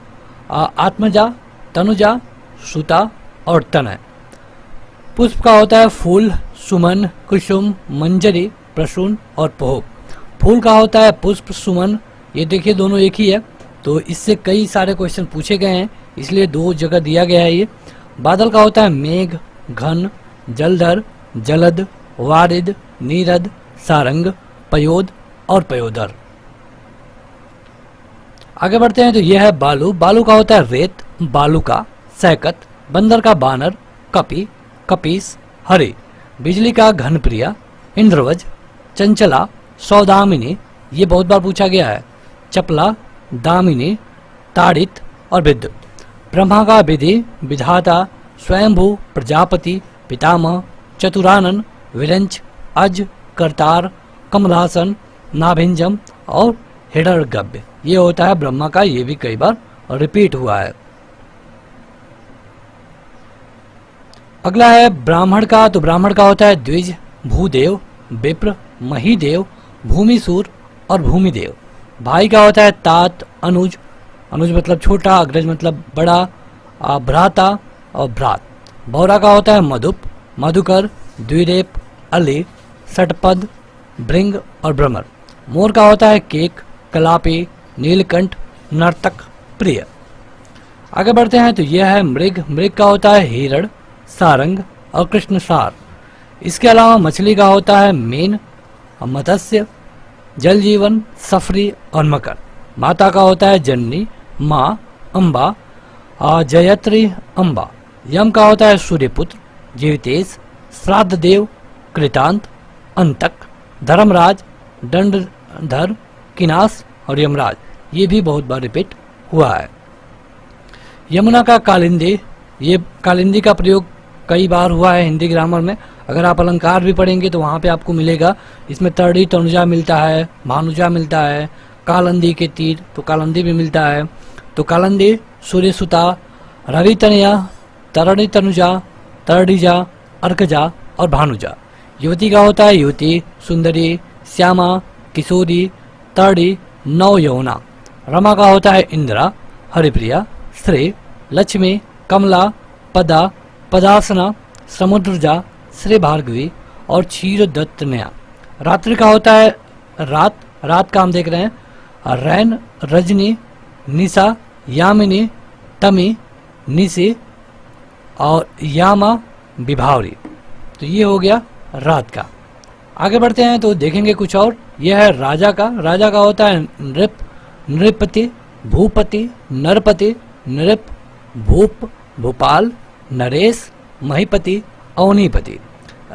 आत्मजा, तनुजा, सुता और तनय। पुष्प का होता है फूल, सुमन, कुसुम, मंजरी, प्रसून और पोह। फूल का होता है पुष्प, सुमन। ये देखिए दोनों एक ही है, तो इससे कई सारे क्वेश्चन पूछे गए हैं, इसलिए 2 जगह दिया गया है ये। बादल का होता है मेघ, घन, जलधर, जलद, वारिद, नीरद, सारंग, पयोद और पयोदर। आगे बढ़ते हैं। तो यह है बालू। बालू का होता है रेत, बालूका, सैकत, बंदर का बानर, कपि, कपीस, हरि। बिजली का घनप्रिया, इंद्रवज, चंचला, सौदामिनी। ये बहुत बार पूछा गया है। चपला, दामिनी, ताड़ित और विद्युत। ब्रह्मा का विधि, विधाता, स्वयंभू, प्रजापति, पितामह, चतुरानन, विरंच, अज, करतार, कमलासन, नाभिंजम और हिडरगव्य। ये होता है ब्रह्मा का। ये भी कई बार रिपीट हुआ है। अगला है ब्राह्मण का। तो ब्राह्मण का होता है द्विज, भूदेव, विप्र, महीदेव, भूमिसूर और भूमिदेव। भाई का होता है तात, अनुज, अनुज मतलब छोटा, अग्रज मतलब बड़ा, भ्राता और भ्रात। बौरा का होता है मधुप, मधुकर, द्विरेप, अली, षटपद, भृंग और भ्रमर। मोर का होता है केक, कलापी, नीलकंठ, नर्तक, प्रिय। आगे बढ़ते हैं। तो यह है मृग। मृग का होता है हिरण, सारंग और कृष्णसार। इसके अलावा मछली का होता है मीन, मत्स्य, जल जीवन, सफरी और मकर। माता का होता है जननी, माँ, अम्बा, जयत्री, अम्बा। यम का होता है सूर्यपुत्र, जीवितेश, श्राद्धदेव, कृतांत, अंतक, धर्मराज, दंडधर, किनास और यमराज। ये भी बहुत बार रिपीट हुआ है। यमुना का कालिंदी, ये कालिंदी का प्रयोग कई बार हुआ है हिंदी ग्रामर में। अगर आप अलंकार भी पढ़ेंगे तो वहाँ पे आपको मिलेगा। इसमें तड़ी तनुजा मिलता है, भानुजा मिलता है, कालंदी के तीर तो कालंदी भी मिलता है। तो कालंदी, सूर्य सुता, रवि तनया, तरणी तनुजा, तरडीजा, अर्कजा और भानुजा। युवती का होता है युवती, सुंदरी, श्यामा, किशोरी, तरडी, नव यौना। रमा का होता है इंदिरा, हरिप्रिया, श्री, लक्ष्मी, कमला, पदा, पदासना, समुद्रजा, श्री भार्गवी और क्षीर दत्तनया। रात्रि का होता है रात, रात का हम देख रहे हैं रैन, रजनी, निशा, यामिनी, तमी, निशी और यामा, विभावरी। तो ये हो गया रात का। आगे बढ़ते हैं तो देखेंगे कुछ और। यह है राजा का। राजा का होता है नृप, नृपति, भूपति, नरपति, नृप, भूप, भोपाल, नरेश, महीपति, अवनीपति।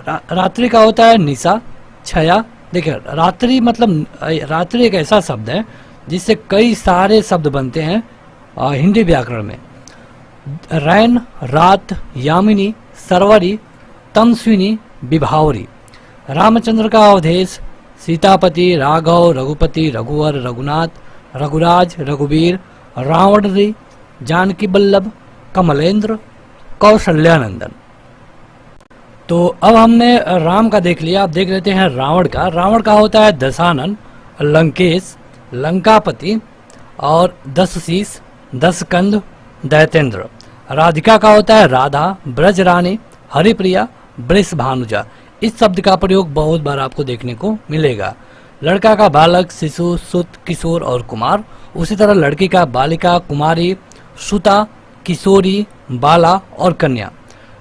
रात्रि का होता है निशा, छया। देखिए रात्रि मतलब रात्रि एक ऐसा शब्द है जिससे कई सारे शब्द बनते हैं हिंदी व्याकरण में। रैन, रात, यामिनी, सरवरी, तमस्विनी, विभावरी। रामचंद्र का अवधेश, सीतापति, राघव, रघुपति, रघुवर, रघुनाथ, रघुराज, रघुवीर, रावणरी, जानकी बल्लभ, कमलेंद्र, कौशल्यानंदन। तो अब हमने राम का देख लिया, अब देख लेते हैं रावण का। रावण का होता है दशानन, लंकेश, लंकापति और दशशीष, दशकंध, दैतेंद्र। राधिका का होता है राधा, ब्रजरानी, हरिप्रिया, वृषभानुजा। इस शब्द का प्रयोग बहुत बार आपको देखने को मिलेगा। लड़का का बालक, शिशु, सुत, किशोर और कुमार। उसी तरह लड़की का बालिका, कुमारी, सुता, किशोरी, बाला और कन्या।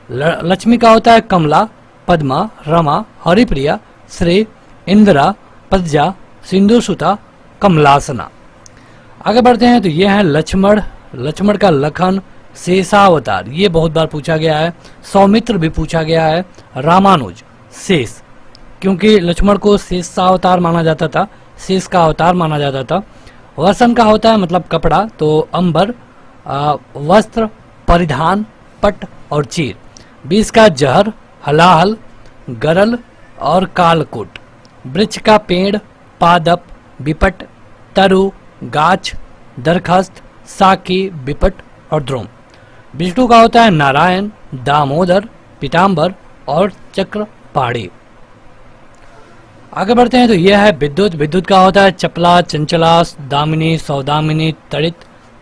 लक्ष्मी का होता है कमला, पद्मा, रमा, हरिप्रिया, श्री, इंदिरा, पद्जा, सिंधुसुता, कमलासना। आगे बढ़ते हैं तो ये है लक्ष्मण। लक्ष्मण का लखन, शेषावतार, ये बहुत बार पूछा गया है। सौमित्र भी पूछा गया है। रामानुज, शेष, क्योंकि लक्ष्मण को शेषावतार माना जाता था, शेष का अवतार माना जाता था। वसन का होता है मतलब कपड़ा, तो अंबर, वस्त्र, परिधान, पट और चीर। 20 का जहर, हलाहल, गरल और कालकूट। वृक्ष का पेड़, पादप, विपट, तरु, गाछ, दरखस्त, साकी, विपट और द्रोम। विष्णु का होता है नारायण, दामोदर, पीताम्बर और चक्रपाणी। आगे बढ़ते हैं तो यह है विद्युत। विद्युत का होता है चपला, चंचला, दामिनी, सौदामिनी, तड़ित,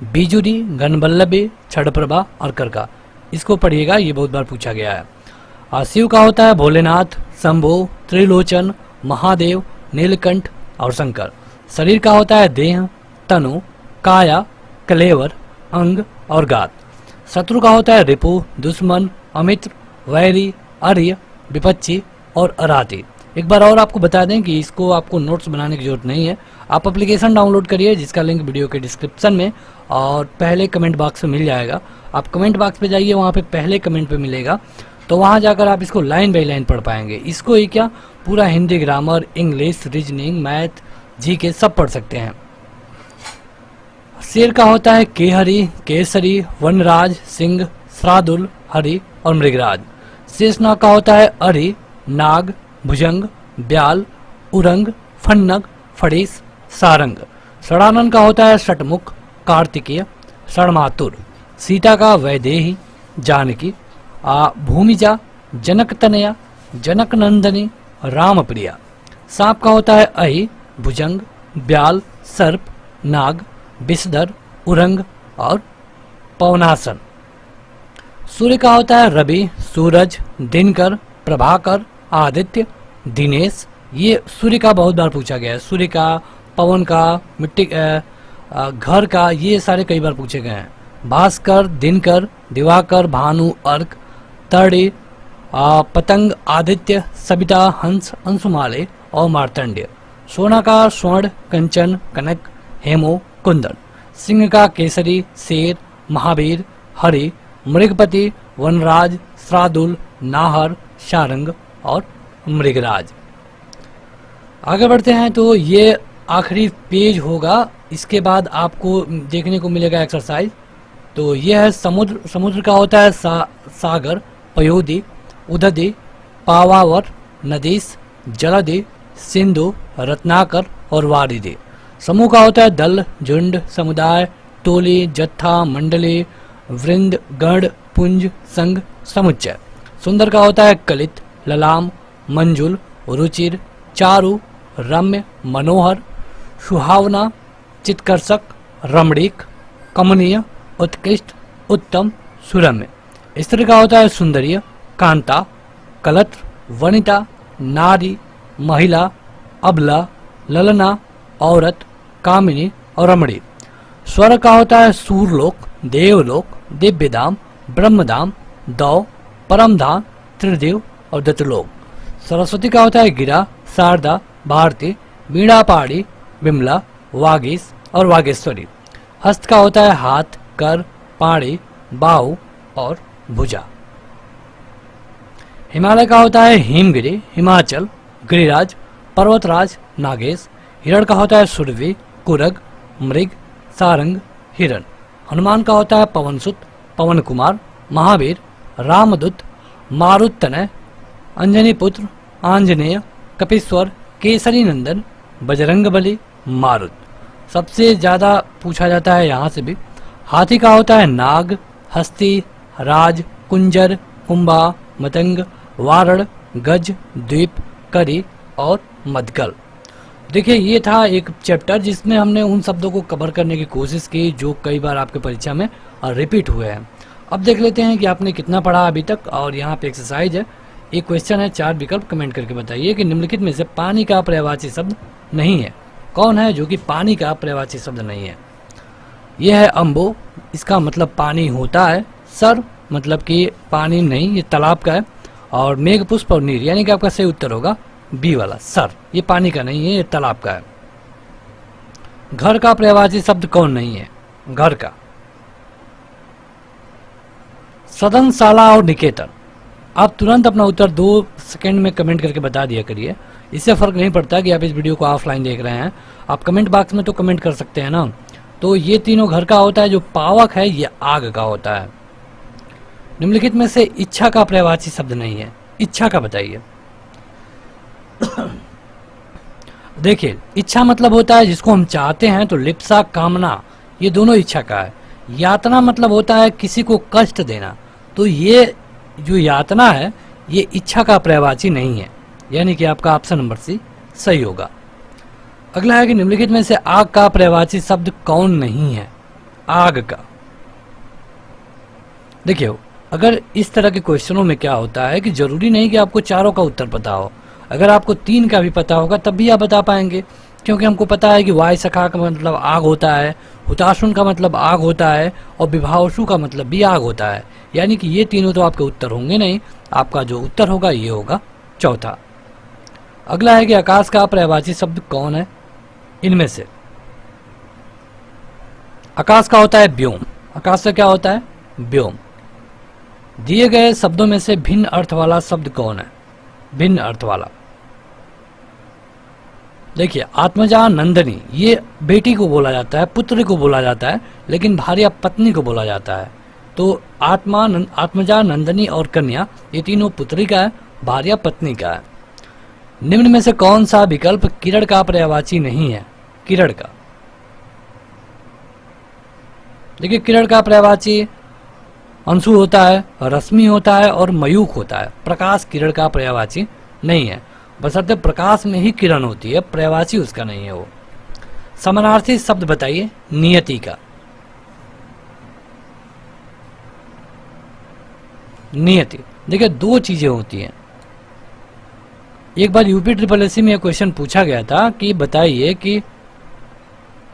बीजुरी, घनबल्लभी, छड़प्रभा और करका। इसको पढ़िएगा, ये बहुत बार पूछा गया है। शिव का होता है भोलेनाथ, शंभु, त्रिलोचन, महादेव, नीलकंठ और शंकर। शरीर का होता है देह, तनु, काया, कलेवर, अंग और गात। शत्रु का होता है रिपु, दुश्मन, अमित्र, वैरी, आर्य, विपक्षी और अराती। एक बार और आपको बता दें कि इसको आपको नोट्स बनाने की जरूरत नहीं है। आप एप्लीकेशन डाउनलोड करिए जिसका लिंक वीडियो के डिस्क्रिप्शन में और पहले कमेंट बॉक्स में मिल जाएगा। आप कमेंट बॉक्स पे जाइए, वहाँ पे पहले कमेंट पे मिलेगा, तो वहाँ जाकर आप इसको लाइन बाई लाइन पढ़ पाएंगे। इसको ही क्या, पूरा Hindi grammar, English, reasoning, math, GK सब पढ़ सकते हैं। शेर का होता है केहरी, केसरी, वनराज, सिंह, श्रादुल, हरि और मृगराज। शेषनाग का होता है अरि, नाग, भुजंग, ब्याल, उरंग, फन्नग, फड़ीस, सारंग। षडानन का होता है षटमुख, कार्तिकेय, षणमातुर। सीता का वैदेही, जानकी, भूमिजा, जनक तनया, जनक नंदनी, रामप्रिया। सांप का होता है अहि, भुजंग, ब्याल, सर्प, नाग, विषधर, उरंग और पवनासन। सूर्य का होता है रवि, सूरज, दिनकर, प्रभाकर, आदित्य, दिनेश। ये सूर्य का बहुत बार पूछा गया है। सूर्य का, पवन का, मिट्टी, घर का, ये सारे कई बार पूछे गए हैं। भास्कर, दिनकर, दिवाकर, भानु, अर्क, तड़े, पतंग, आदित्य, सविता, हंस, अंशुमाले और मार्तंड्य। सोना का स्वर्ण, कंचन, कनक, हेमो, कुंदन। सिंह का केसरी, शेर, महावीर, हरि, मृगपति, वनराज, श्रादुल, नाहर, सारंग और मृगराज। आगे बढ़ते हैं तो ये आखिरी पेज होगा, इसके बाद आपको देखने को मिलेगा एक्सरसाइज। तो ये है समुद्र। समुद्र का होता है सागर, पयोधी, उदधी, पावावर, नदीस, जलधि, सिंधु, रत्नाकर और वारिधि। समूह का होता है दल, झुंड, समुदाय, टोली, जत्था, मंडली, वृंद, गण, पुंज, संघ, समुच्चय। सुंदर का होता है कलित, ललाम, मंजुल, रुचिर, चारु, रम्य, मनोहर, सुहावना, चित्कर्षक, रमणीक, कमनीय, उत्कृष्ट, उत्तम, सुरम्य। स्त्री का होता है सुंदरीय, कांता, कलत्र, वनिता, नारी, महिला, अबला, ललना, औरत, कामिनी और रमणी। स्वर्ग का होता है सूरलोक, देवलोक, दिव्यधाम, ब्रह्मधाम, दौ, परमधाम, त्रिदेव और दत्तलोक। सरस्वती का होता है गिरा, शारदा, भारती, वीणा पहाड़ी, विमला, वागीश और वागेश्वरी। हस्त का होता है हाथ, कर, पाड़ी, बाहु और भुजा। हिमालय का होता है हिमगिरी, हिमाचल, गिरिराज, पर्वतराज, नागेश। हिरण का होता है सुरभि, कुरग, मृग, सारंग, हिरण। हनुमान का होता है पवनसुत, पवन कुमार, महावीर, रामदूत, मारुतनय, अंजनी पुत्र, आंजनेय, कपीश्वर, केसरी नंदन, बजरंगबली, मारुत। सबसे ज़्यादा पूछा जाता है यहाँ से भी। हाथी का होता है नाग, हस्ती, राज, कुंजर, कुंभा, मतंग, वारण, गज, द्वीप, करी और मदगल। देखिए ये था एक चैप्टर जिसमें हमने उन शब्दों को कवर करने की कोशिश की जो कई बार आपके परीक्षा में रिपीट हुए हैं। अब देख लेते हैं कि आपने कितना पढ़ा अभी तक। और यहाँ पे एक्सरसाइज है, एक क्वेश्चन है, 4 विकल्प कमेंट करके बताइए कि निम्नलिखित में से पानी का पर्यायवाची शब्द नहीं है। कौन है जो कि पानी का पर्यायवाची शब्द नहीं है? यह है अम्बो, इसका मतलब पानी होता है। सर मतलब कि पानी नहीं, ये तालाब का है। और मेघ पुष्प और नीर, यानी कि आपका सही उत्तर होगा बी वाला सर, ये पानी का नहीं है, ये तालाब का है। घर का पर्यायवाची शब्द कौन नहीं है? घर का सदनशाला और निकेतन। आप तुरंत अपना उत्तर 2 सेकंड में कमेंट करके बता दिया करिए, इससे फर्क नहीं पड़ता कि आप इस वीडियो को ऑफलाइन देख रहे हैं। आप कमेंट बॉक्स में तो कमेंट कर सकते हैं ना। तो ये तीनों घर का होता है। जो पावक है ये आग का होता है। निम्नलिखित में से इच्छा का पर्यायवाची शब्द नहीं है। इच्छा का बताइए। देखिए इच्छा मतलब होता है जिसको हम चाहते हैं, तो लिप्सा, कामना, ये दोनों इच्छा का है। यातना मतलब होता है किसी को कष्ट देना, तो ये जो यातना है ये इच्छा का पर्यायवाची नहीं है, यानी कि आपका ऑप्शन नंबर सी सही होगा। अगला है कि निम्नलिखित में से आग का पर्यायवाची शब्द कौन नहीं है? आग का। देखिए अगर इस तरह के क्वेश्चनों में क्या होता है कि जरूरी नहीं कि आपको चारों का उत्तर पता हो। अगर आपको 3 का भी पता होगा तब भी आप बता पाएंगे, क्योंकि हमको पता है कि वाय सखा का मतलब आग होता है, हुताशुन का मतलब आग होता है और विभावसु का मतलब भी आग होता है। यानी कि ये तीनों तो आपके उत्तर होंगे नहीं, आपका जो उत्तर होगा ये होगा चौथा। अगला है कि आकाश का पर्यायवाची शब्द कौन है? इनमें से आकाश का होता है व्योम। आकाश से क्या होता है? व्योम। दिए गए शब्दों में से भिन्न अर्थ वाला शब्द कौन है? भिन्न अर्थ वाला। देखिए आत्मजा नंदनी, ये बेटी को बोला जाता है, पुत्र को बोला जाता है, लेकिन भार्या पत्नी को बोला जाता है। तो आत्मजा, नंदनी और कन्या, ये तीनों पुत्री का है, भार्या पत्नी का है। निम्न में से कौन सा विकल्प किरण का पर्यायवाची नहीं है? किरण का। देखिए किरण का पर्यायवाची अंशु होता है, रश्मि होता है और मयूख होता है। प्रकाश किरण का पर्यायवाची नहीं है, बशर्ते प्रकाश में ही किरण होती है, पर्यायवाची उसका नहीं है वो। समानार्थी शब्द बताइए नियति का। नियति, देखिए 2 चीजें होती हैं। एक बार यूपी SSSC में यह क्वेश्चन पूछा गया था कि बताइए कि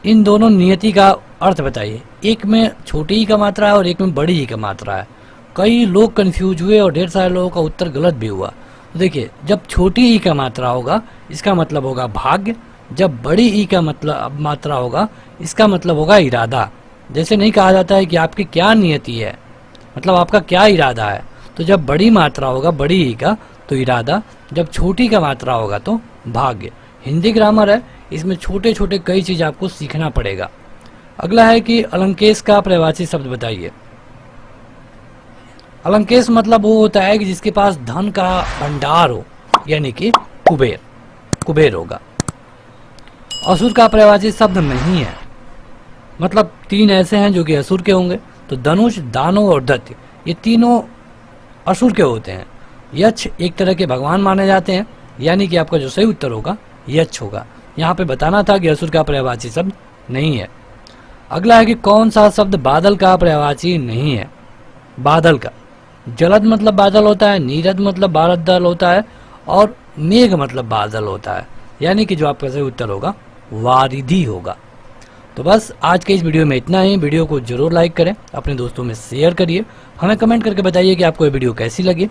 इन दोनों नियति का अर्थ बताइए। एक में छोटी ई का मात्रा है और एक में बड़ी ई का मात्रा है। कई लोग कंफ्यूज हुए और ढेर सारे लोगों का उत्तर गलत भी हुआ। देखिए जब छोटी ई का मात्रा होगा इसका मतलब होगा भाग्य, जब बड़ी ई का मतलब मात्रा होगा इसका मतलब होगा इरादा। जैसे नहीं कहा जाता है कि आपकी क्या नियति है, मतलब आपका क्या इरादा है, तो जब बड़ी मात्रा होगा बड़ी ई का तो इरादा, जब छोटी का मात्रा होगा तो भाग्य। हिंदी ग्रामर है, इसमें छोटे छोटे कई चीज आपको सीखना पड़ेगा। अगला है कि अलंकेश का प्रवाची शब्द बताइए। अलंकेश मतलब वो होता है कि जिसके पास धन का भंडार हो, यानी कि कुबेर, कुबेर होगा। असुर का प्रवाची शब्द नहीं है, मतलब तीन ऐसे हैं जो कि असुर के होंगे, तो धनुष, दानव और दैत्य, ये तीनों असुर के होते हैं। यक्ष एक तरह के भगवान माने जाते हैं, यानी कि आपका जो सही उत्तर होगा यक्ष होगा। यहाँ पे बताना था कि असुर का पर्यायवाची शब्द नहीं है। अगला है कि कौन सा शब्द बादल का पर्यायवाची नहीं है। बादल का, जलद मतलब बादल होता है, नीरद मतलब बादल होता है, और मेघ मतलब बादल होता है, यानी कि जो आपका सही उत्तर होगा वारिधि होगा। तो बस आज के इस वीडियो में इतना ही। वीडियो को जरूर लाइक करें, अपने दोस्तों में शेयर करिए, हमें कमेंट करके बताइए कि आपको ये वीडियो कैसी लगी।